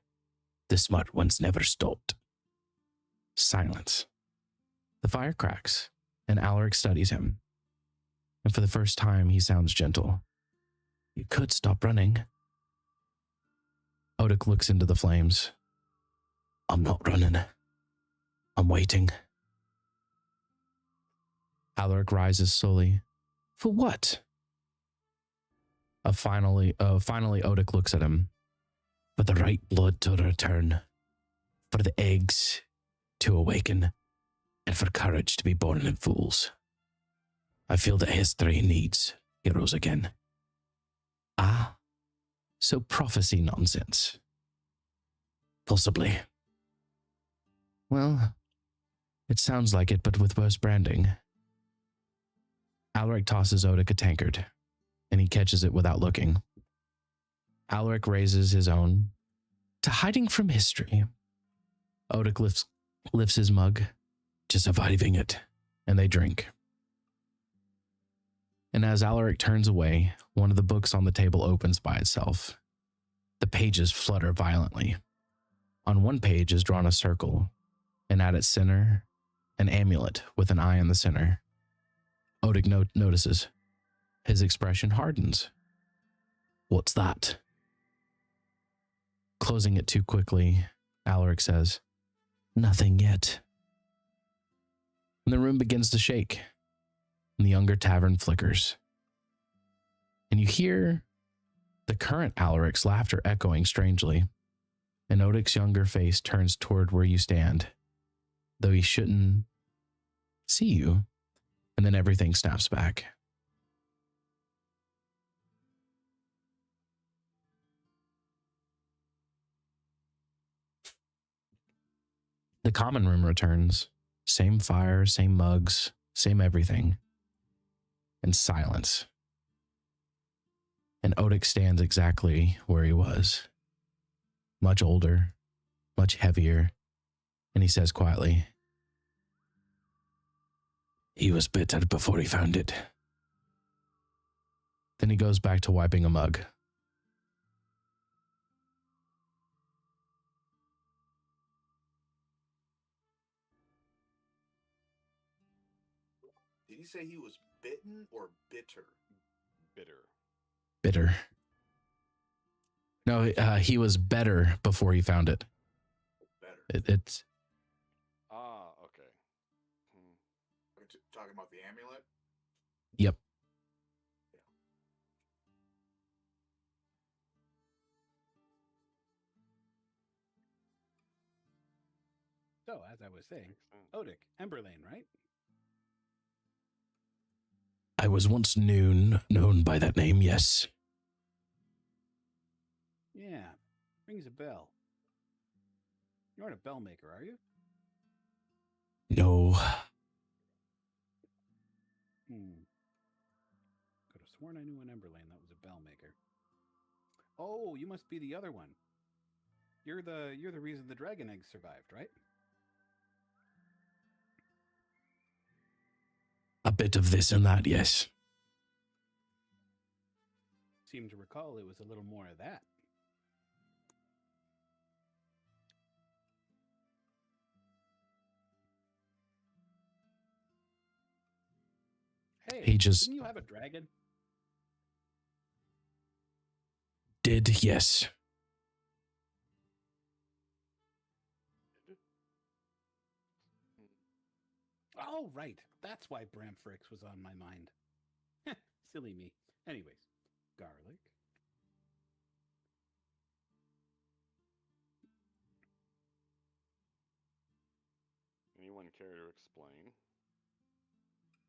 "The smart ones never stopped." Silence. The fire cracks, and Alaric studies him. And for the first time, he sounds gentle. "You could stop running." Odok looks into the flames. "I'm not running. I'm waiting." Alaric rises slowly. "For what?" Finally, Odok looks at him. "For the right blood to return. For the eggs to awaken. and for courage to be born in fools. I feel that history needs heroes again. Ah, so prophecy nonsense. Possibly. Well, it sounds like it, but with worse branding. Alaric tosses Odic a tankard, and he catches it without looking. Alaric raises his own to hiding from history. Odic lifts his mug, just surviving it, and they drink. And as Alaric turns away, one of the books on the table opens by itself. The pages flutter violently. On one page is drawn a circle, and at its center, an amulet with an eye in the center. Odic notices. His expression hardens. What's that? Closing it too quickly, Alaric says, nothing yet. And the room begins to shake, and the younger tavern flickers. And you hear the current Alaric's laughter echoing strangely, and Odic's younger face turns toward where you stand, though he shouldn't see you, and then everything snaps back. The common room returns. Same fire, same mugs, same everything. And silence. And Odic stands exactly where he was. Much older, much heavier, and he says quietly, he was bitter before he found it. Then he goes back to wiping a mug. Did he say he was bitten or bitter? Bitter. Bitter. No, he was better before he found it. Better. It's Ah, okay. Are you talking about the amulet? Yep. So, as I was saying, Odic, Emberlane, right? I was once known by that name, yes. Yeah, rings a bell. You aren't a bell maker, are you? No. Could have sworn I knew an Emberlane that was a bell maker. Oh, you must be the other one. You're the reason the dragon eggs survived, right? A bit of this and that, yes. Seem to recall it was a little more of that. Hey, didn't you have a dragon? Did, yes. Oh, right. That's why Bramfrix was on my mind. Silly me. Anyways, garlic. Anyone care to explain?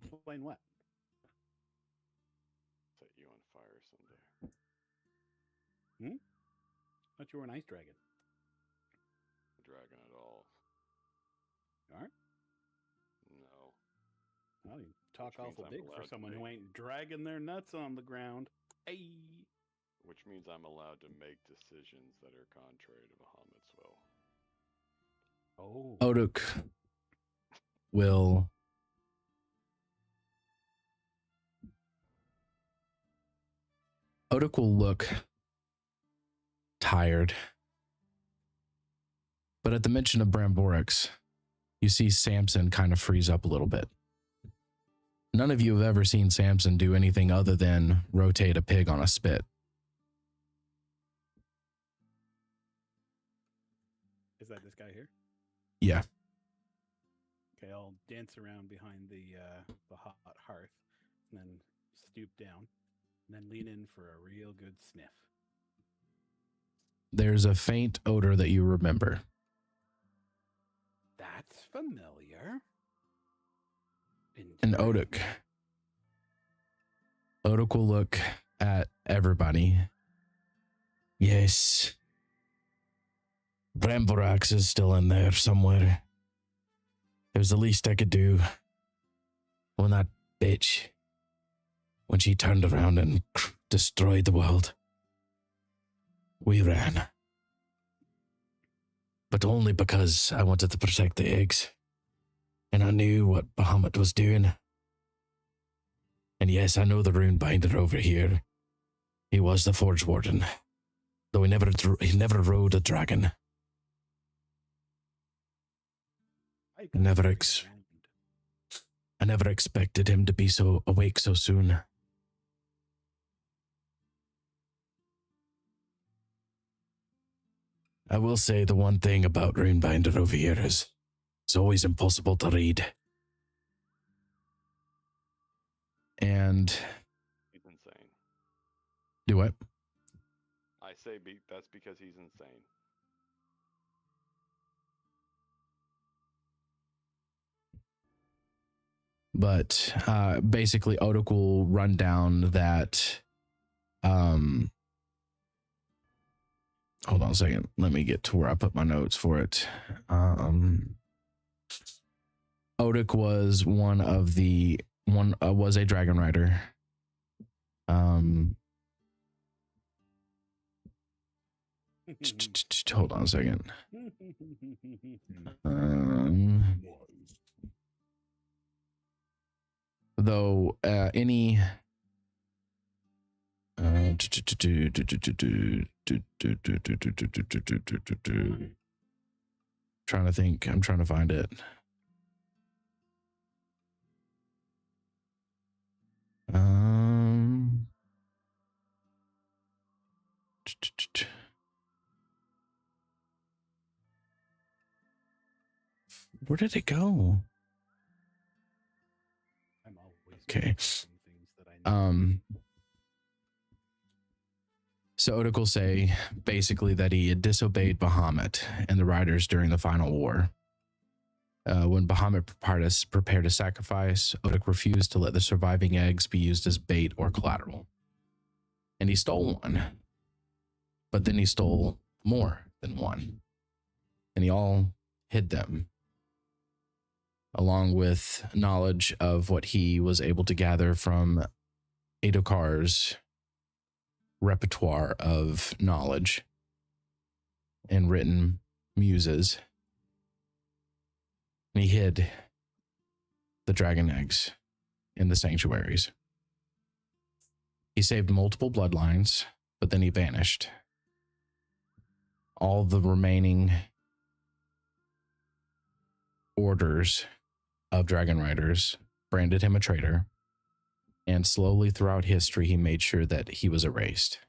Explain what? Set you on fire someday. Thought you were an ice dragon. Dragon at all. You aren't? No. Well, you talk Which means awful I'm big for allowed to someone who make- ain't dragging their nuts on the ground. Hey. Which means I'm allowed to make decisions that are contrary to Bahamut's will. Oh. Odic will look tired. But at the mention of Bramborix, you see Samson kind of freeze up a little bit. None of you have ever seen Samson do anything other than rotate a pig on a spit. Is that this guy here? Yeah. Okay, I'll dance around behind the hot hearth, and then stoop down, and then lean in for a real good sniff. There's a faint odor that you remember. That's familiar. And Odok will look at everybody. Yes. Bramborax is still in there somewhere. It was the least I could do when that bitch, when she turned around and destroyed the world. We ran. But only because I wanted to protect the eggs. And I knew what Bahamut was doing. And yes, I know the Runebinder over here. He was the Forge Warden. Though he never rode a dragon. I never expected him to be so awake so soon. I will say the one thing about Runebinder over here is it's always impossible to read. And he's insane. Do what? I say that's because he's insane. But basically, Odok will run down that. Hold on a second. Let me get to where I put my notes for it. Odok was was a dragon rider. Hold on a second. Though any trying to think. I'm trying to find it. Where did it go? I'm always okay. Things that I know. So Odok will say basically that he had disobeyed Bahamut and the riders during the final war. When Bahamut prepared a sacrifice, Odok refused to let the surviving eggs be used as bait or collateral. And he stole one. But then he stole more than one. And he all hid them, along with knowledge of what he was able to gather from Adokar's repertoire of knowledge and written muses. And he hid the dragon eggs in the sanctuaries. He saved multiple bloodlines, but then he vanished. All the remaining orders of dragon riders branded him a traitor, and slowly throughout history he made sure that he was erased.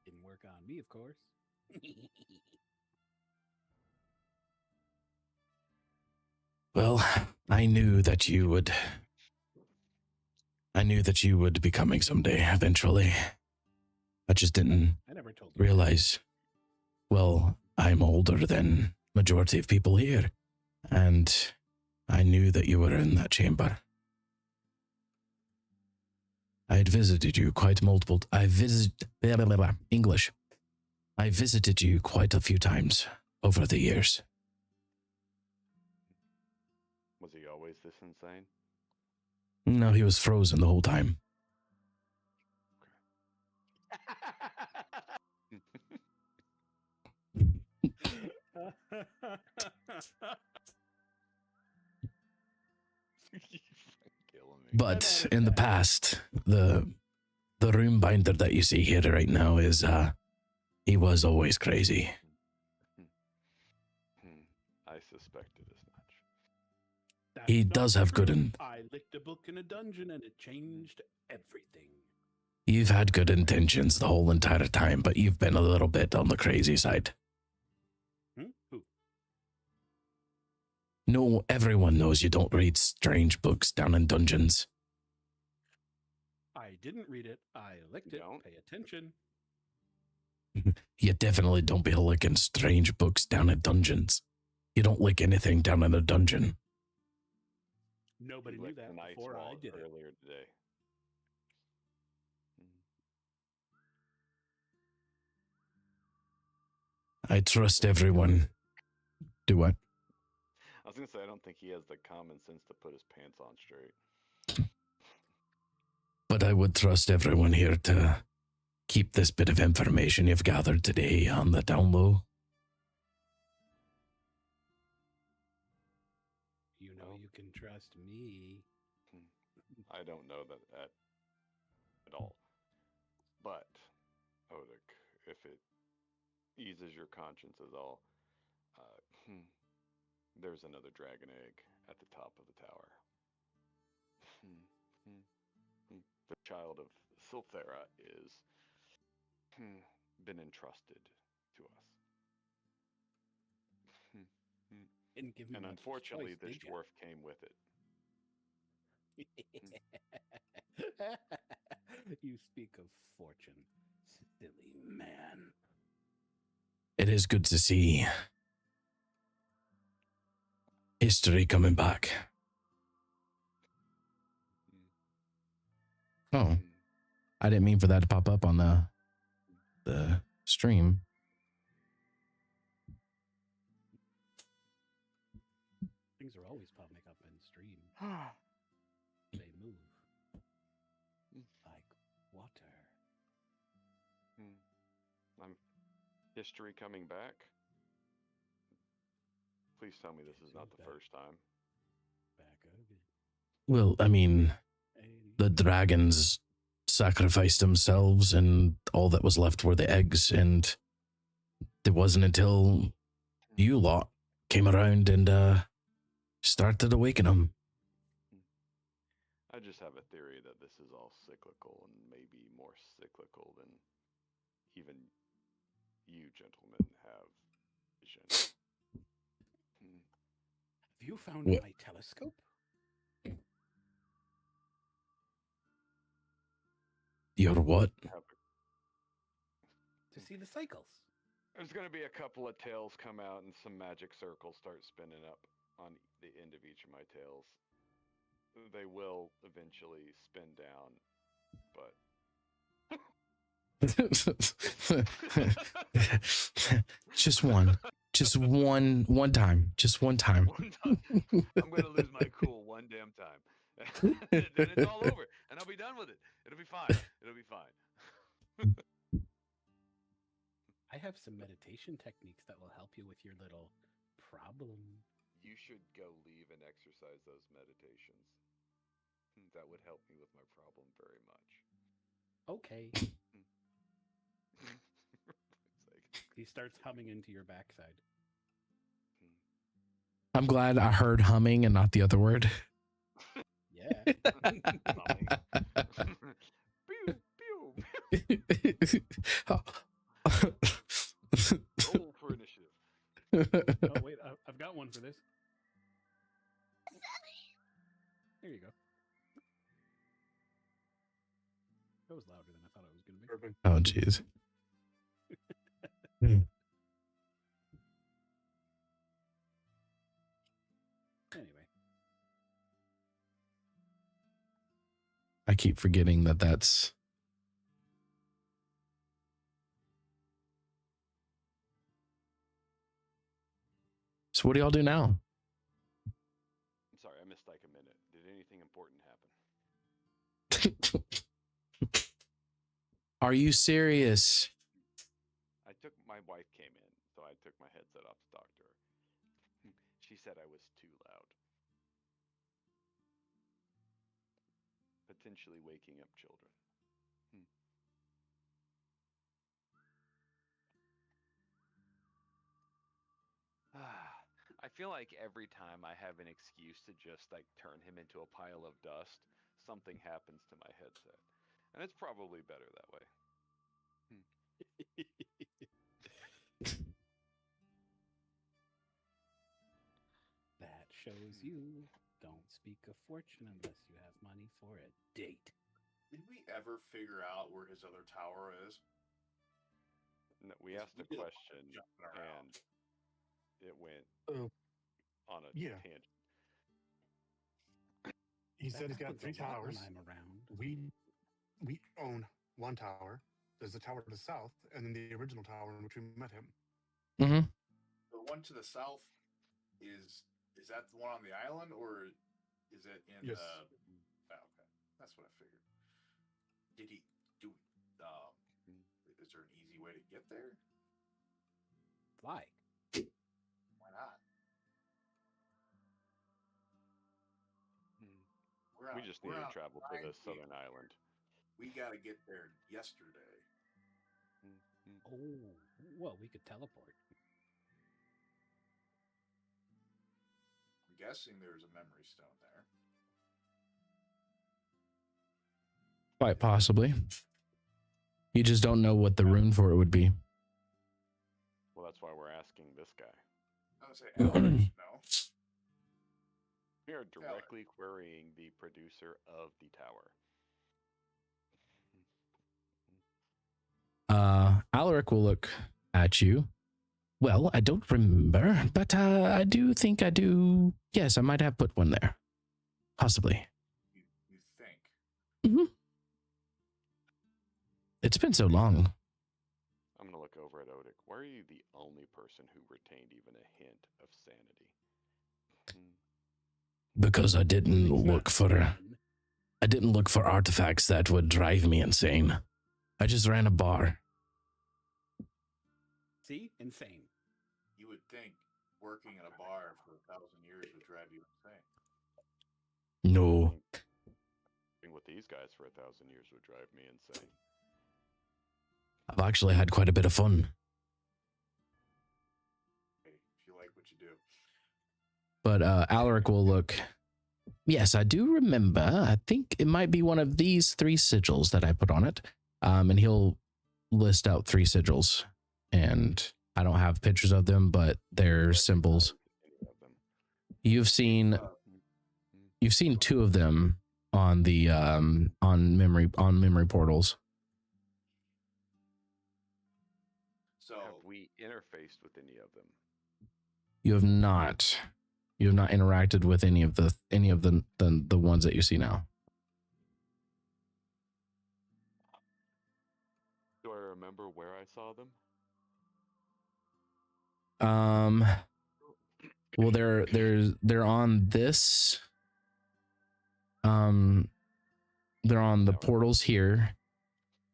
Didn't work on me, of course. Well, I knew that you would be coming someday, eventually. I just didn't realize, well, I'm older than majority of people here, and I knew that you were in that chamber. I had visited you quite multiple. English. I visited you quite a few times over the years. Was he always this insane? No, he was frozen the whole time. But in the past, the Runebinder that you see here right now is he was always crazy. I suspected as much. He does have good I licked a book in a dungeon and it changed everything. You've had good intentions the whole entire time, but you've been a little bit on the crazy side. Who? No, everyone knows you don't read strange books down in dungeons. I didn't read it. I licked it. Don't? Pay attention. You definitely don't be licking strange books down in dungeons. You don't lick anything down in a dungeon. Nobody He knew licked that the Night's before I Walls did it. earlier today. I trust everyone. Do what? I was gonna say I don't think he has the common sense to put his pants on straight. But I would trust everyone here to keep this bit of information you've gathered today on the down low. You know you can trust me. I don't know that at all. But, Odek, if it eases your conscience at all, there's another dragon egg at the top of the tower. The child of Silthera is been entrusted to us. Didn't give me And much unfortunately, choice, this did ya? dwarf came with it. You speak of fortune, silly man. It is good to see history coming back. Oh, I didn't mean for that to pop up on the stream. Things are always popping up in stream. They move like water. History coming back? Please tell me this is not the first time. Back again. Well, I mean, the dragons sacrificed themselves and all that was left were the eggs, and it wasn't until you lot came around and started awakening them. I just have a theory that this is all cyclical and maybe more cyclical than even you gentlemen have vision. Have you found What? my telescope? Your what? To see the cycles. There's going to be a couple of tails come out and some magic circles start spinning up on the end of each of my tails. They will eventually spin down, but Just one time. Just one time. I'm going to lose my cool one damn time. Then it's all over, and I'll be done with it. It'll be fine. It'll be fine. I have some meditation techniques that will help you with your little problem. You should go leave and exercise those meditations. That would help me with my problem very much. Okay. He starts humming into your backside. I'm glad I heard humming and not the other word. Yeah. Pew, pew. Roll for initiative. Oh, wait. I've got one for this. There you go. That was louder than I thought it was going to be. Perfect. Oh, jeez. Anyway. I keep forgetting that that's... So what do y'all do now? I'm sorry, I missed like a minute. Did anything important happen? Are you serious? My wife came in, so I took my headset off to talk to her. She said I was too loud. Potentially waking up children. I feel like every time I have an excuse to just like turn him into a pile of dust, something happens to my headset. And it's probably better that way. That shows you don't speak of fortune unless you have money for a date. Did we ever figure out where his other tower is? we asked a question and it went on a Yeah. tangent. He said he's got happens 3 a lot when towers. I'm around. We own 1 tower. There's a tower to the south, and then the original tower in which we met him. Mm-hmm. The one to the south is that the one on the island, or is it in Yes. the? Okay, that's what I figured. Did he do? Is there an easy way to get there? Fly. Why not? We just need to travel to the southern island. We got to get there yesterday. Oh, well, we could teleport. I'm guessing there's a memory stone there. Quite possibly. You just don't know what the rune for it would be. Well, that's why we're asking this guy. I would say Alex, no. We are directly querying the producer of the tower. Alaric will look at you. Well, I don't remember, but I do think I do. Yes, I might have put one there. Possibly. You think? Mm-hmm. It's been so long. I'm going to look over at Odic. Why are you the only person who retained even a hint of sanity? Because I didn't look for artifacts that would drive me insane. I just ran a bar. See? Insane. You would think working at a bar for 1,000 years would drive you insane. No. Being with these guys for 1,000 years would drive me insane. I've actually had quite a bit of fun. Hey, if you like what you do. But Alaric will look. Yes, I do remember. I think it might be one of these 3 sigils that I put on it. And he'll list out 3 sigils. And I don't have pictures of them, but they're symbols. You've seen 2 of them on the on memory portals. So have we interfaced with any of them? You have not. You have not interacted with any of the ones that you see now. Do I remember where I saw them? Well, they're on this. They're on the portals here.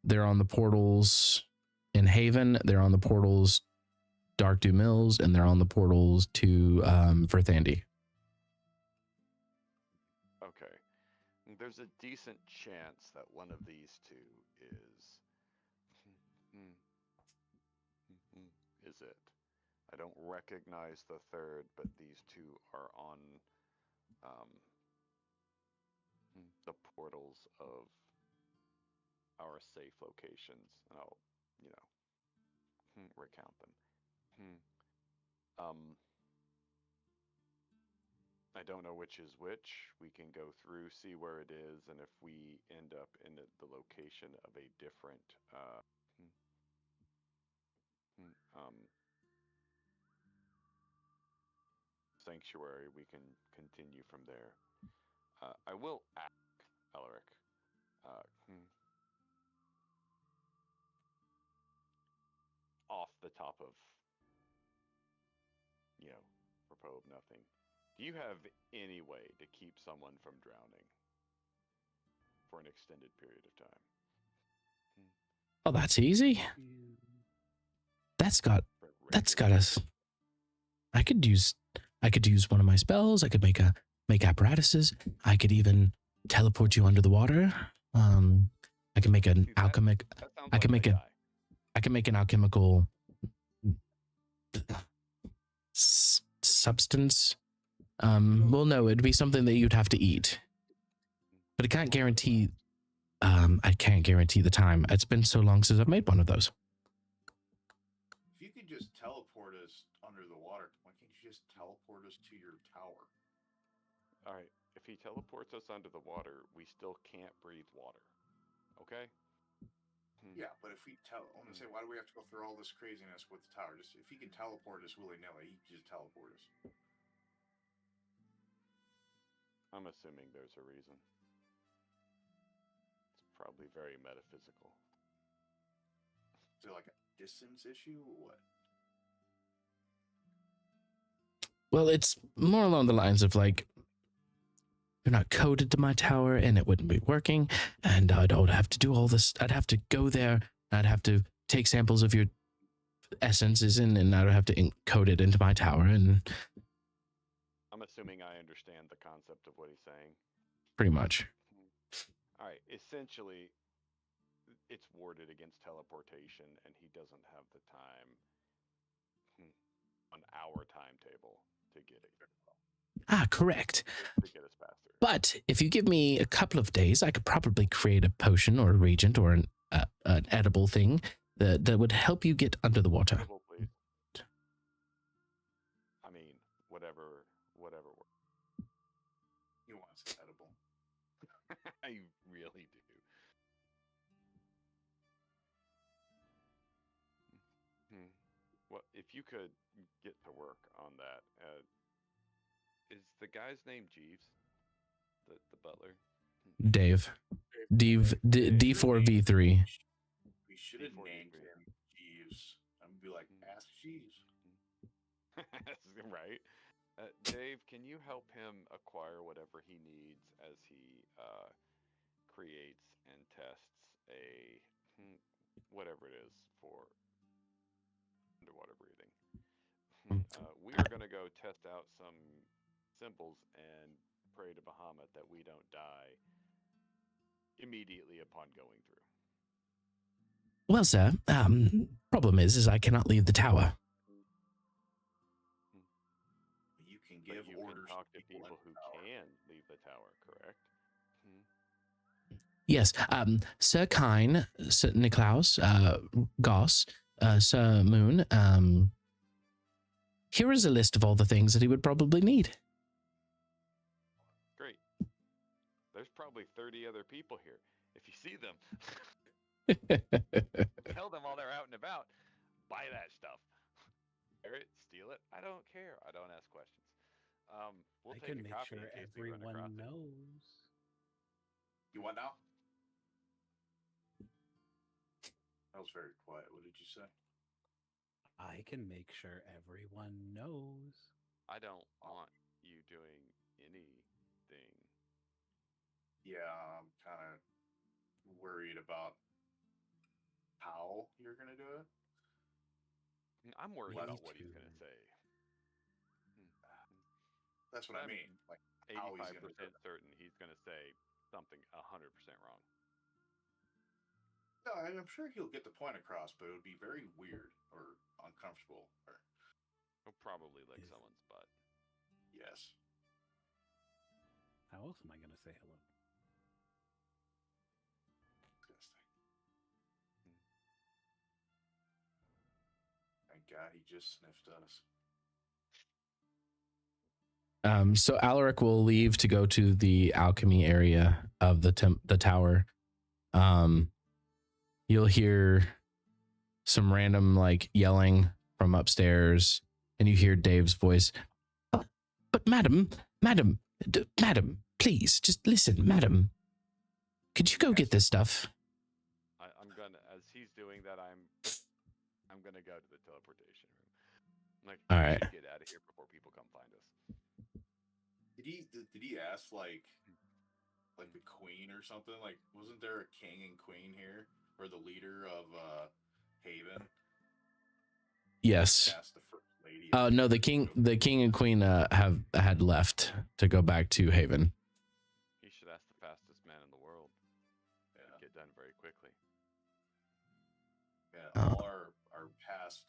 They're on the portals in Haven. They're on the portals Darkdew Mills, and they're on the portals to Verthandi. Okay. There's a decent chance that one of these 2 is it. I don't recognize the third, but these 2 are on the portals of our safe locations, and I'll, recount them. I don't know which is which. We can go through, see where it is, and if we end up in the location of a different sanctuary, we can continue from there. I will ask Alaric. Off the top of, Propos of nothing. Do you have any way to keep someone from drowning for an extended period of time? Oh, that's easy. That's got us. I could use one of my spells. I could make apparatuses. I could even teleport you under the water. I can make an alchemic. I can make an alchemical substance. Well, no, it'd be something that you'd have to eat, but I can't guarantee. I can't guarantee the time. It's been so long since I've made one of those. If you could just teleport us under the water, why can't you just teleport us to your tower? All right. If he teleports us under the water, we still can't breathe water. Okay? Yeah, but if we I want to say, why do we have to go through all this craziness with the tower? Just if he can teleport us willy nilly, he can just teleport us. I'm assuming there's a reason. It's probably very metaphysical. Is it like a distance issue or what? Well, it's more along the lines of like, you're not coded to my tower and it wouldn't be working, and I'd have to do all this. I'd have to go there, I'd have to take samples of your essences and I'd have to encode it into my tower, and I'm assuming I understand the concept of what he's saying. pretty much. All right, essentially, it's warded against teleportation, and he doesn't have the time on our timetable to get it. Ah, correct. To get us faster. But if you give me a couple of days, I could probably create a potion or a reagent or an edible thing that would help you get under the water. Edible, please. I mean, whatever works. He wants it edible. I really do. Well, if you could get to work on that. Is the guy's name Jeeves? The butler? Dave. D4V3. We should have named him Jeeves. I'm gonna be like, ask Jeeves. Right. Dave, can you help him acquire whatever he needs as he creates and tests a whatever it is for underwater breathing? We are going to go test out some symbols and pray to Bahamut that we don't die immediately upon going through. Well, sir, problem is I cannot leave the tower. You can give orders to talk to people who can leave the tower, correct? Yes, Sir Kine, Sir Niklaus, Goss, Sir Moon, here is a list of all the things that he would probably need. Great. There's probably 30 other people here. If you see them, tell them while they're out and about, buy that stuff. Wear it, steal it. I don't care. I don't ask questions. We'll I take can a make copy sure in case we run across everyone it. knows. You what now? That was very quiet. What did you say? I can make sure everyone knows. I don't want you doing anything. Yeah, I'm kind of worried about how you're going to do it. I'm worried Me about what he's too. going to say. That's what I mean. Like, how he's going to 85% certain he's going to say something 100% wrong. No, I'm sure he'll get the point across, but it would be very weird or uncomfortable. Or He'll probably lick someone's butt. yes. How else am I going to say hello? Disgusting. Thank God he just sniffed us. So Alaric will leave to go to the alchemy area of the tower. You'll hear some random like yelling from upstairs, and you hear Dave's voice. But madam, please just listen, madam. Could you go get this stuff? I'm gonna, as he's doing that, I'm gonna go to the teleportation room. Like, all right, get out of here before people come find us. Did he ask like the queen or something? Like, wasn't there a king and queen here, or the leader of Haven? Yes. Asked the first lady. No, the king and queen have had left to go back to Haven. He should ask the fastest man in the world. Yeah. Get done very quickly. Yeah, all our past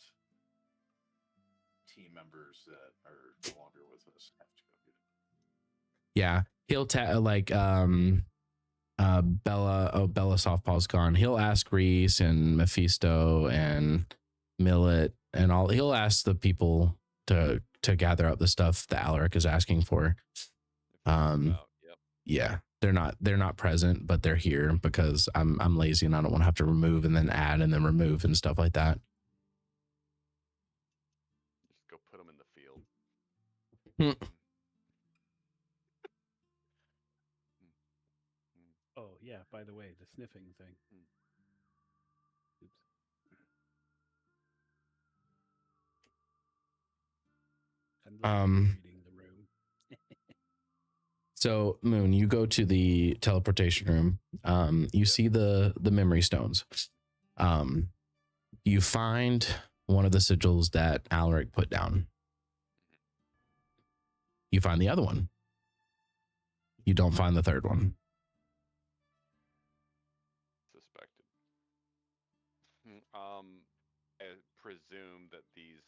team members that are no longer with us have to go get it. Yeah, he'll Bella Softball's gone. He'll ask Reese and Mephisto and Millet and all. He'll ask the people to gather up the stuff that Alaric is asking for. Yep. Yeah, they're not present, but they're here because I'm lazy and I don't want to have to remove and then add and then remove and stuff like that. Just go put them in the field. Oh yeah, by the way, the sniffing thing. Oops. I'm reading the room. So Moon, you go to the teleportation room. You see the memory stones. You find one of the sigils that Alaric put down. You find the other one. You don't find the third one. Suspected. I presume that these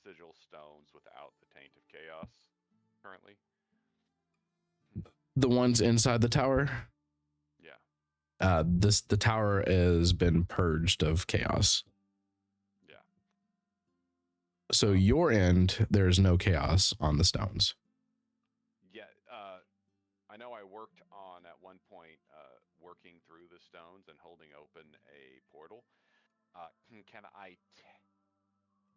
sigil stones without the taint of chaos currently. The ones inside the tower. Yeah. The tower has been purged of chaos. Yeah. So your end, there's no chaos on the stones. Yeah. I know I worked on at one point working through the stones and holding open a portal.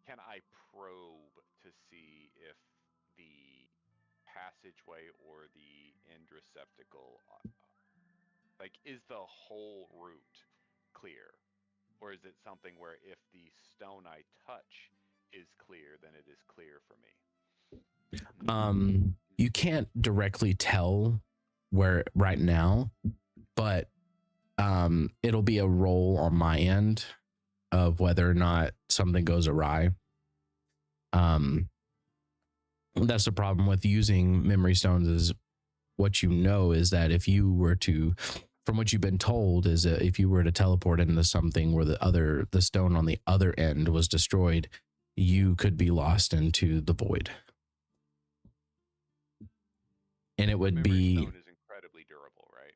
Can I probe to see if the passageway or the end receptacle, like, is the whole route clear? Or is it something where if the stone I touch is clear, then it is clear for me? You can't directly tell where right now, but it'll be a roll on my end of whether or not something goes awry. That's the problem with using memory stones, is what you know is that if you were to, from what you've been told, is that if you were to teleport into something where the stone on the other end was destroyed, you could be lost into the void. And it would be, stone is incredibly durable, right?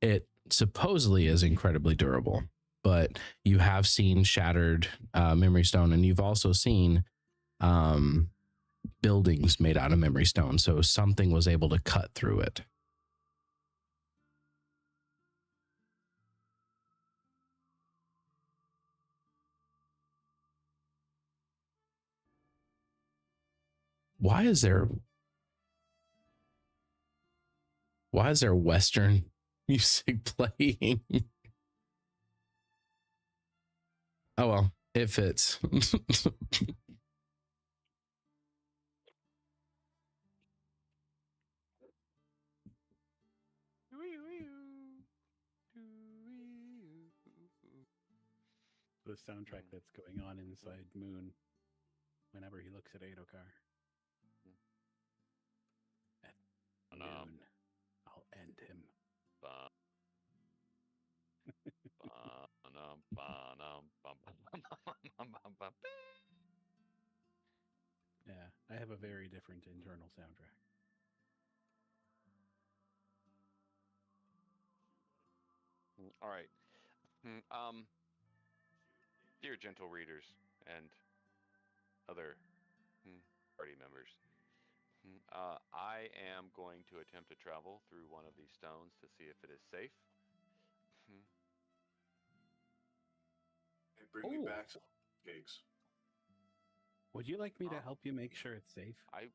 It supposedly is incredibly durable, but you have seen shattered memory stone, and you've also seen buildings made out of memory stone. So something was able to cut through it. Why is there Western music playing? Oh well, it fits. The soundtrack that's going on inside Moon whenever he looks at Adokar. At noon, I'll end him. Yeah, I have a very different internal soundtrack. All right. Dear gentle readers and other party members, I am going to attempt to travel through one of these stones to see if it is safe. And bring me back some cakes. Would you like me to help you make sure it's safe? I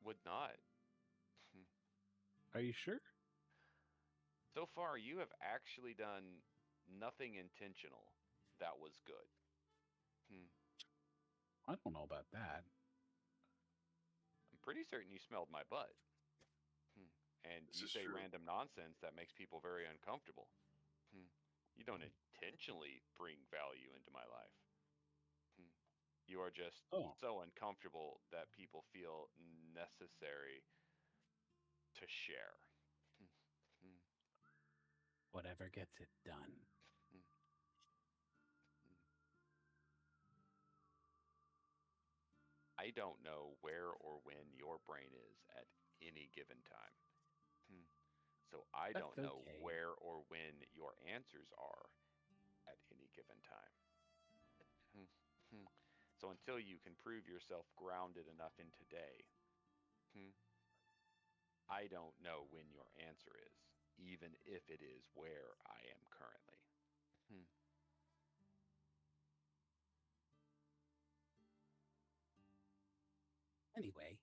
would not. Are you sure? So far, you have actually done nothing intentional that was good. I don't know about that. I'm pretty certain you smelled my butt. And This you is say true. random nonsense that makes people very uncomfortable. You don't intentionally bring value into my life. You are just so uncomfortable that people feel necessary to share. Whatever gets it done. I don't know where or when your brain is at any given time. So I don't know where or when your answers are at any given time. So until you can prove yourself grounded enough in today, I don't know when your answer is, even if it is where I am currently. Anyway.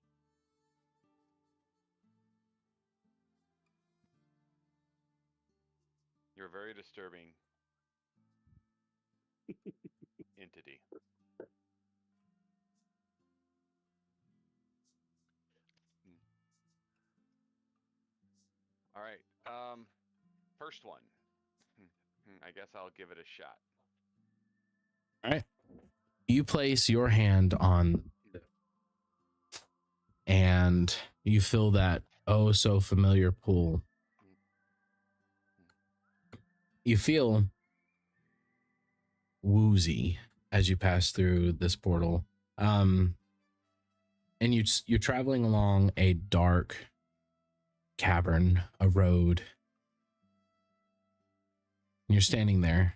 You're a very disturbing entity. All right. First one. I guess I'll give it a shot. All right. You place your hand on and you feel that oh so familiar pull. You feel woozy as you pass through this portal. And you're traveling along a dark cavern, a road. And you're standing there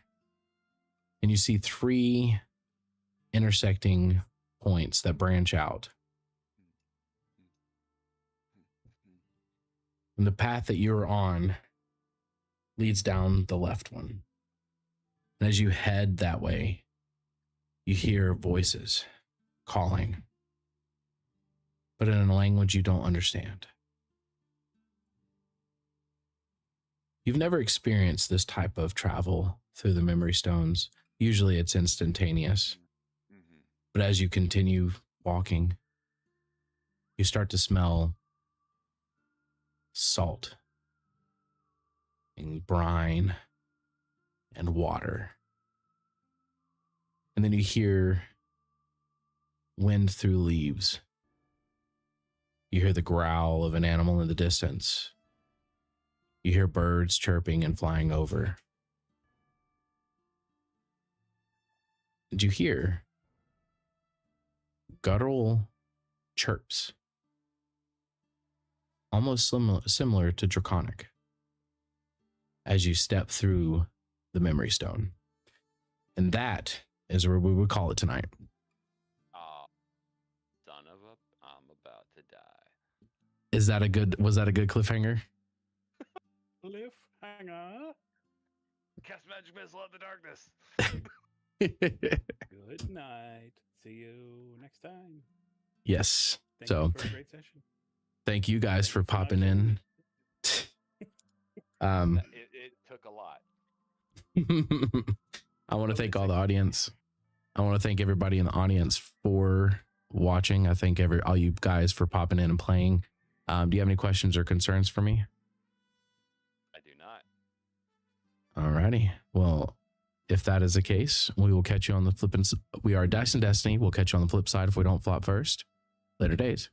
and you see 3 intersecting points that branch out. And the path that you're on leads down the left one. And as you head that way, you hear voices calling, but in a language you don't understand. You've never experienced this type of travel through the memory stones. Usually it's instantaneous. But as you continue walking, you start to smell salt and brine and water. And then you hear wind through leaves. You hear the growl of an animal in the distance. You hear birds chirping and flying over. And you hear guttural chirps, almost similar to Draconic, as you step through the memory stone. And that is where we would call it tonight. Son of a, I'm about to die. Was that a good cliffhanger? Cliffhanger. Cast magic missile in the darkness. Good night. See you next time. Yes. Thank So you for a great session. Thank you guys for popping in. It took a lot. I want to thank all the audience. I want to thank everybody in the audience for watching. I thank all you guys for popping in and playing. Do you have any questions or concerns for me? I do not. Alrighty. Well, if that is the case, we will catch you on the flipping. We are Dice and Destiny. We'll catch you on the flip side if we don't flop first. Later days.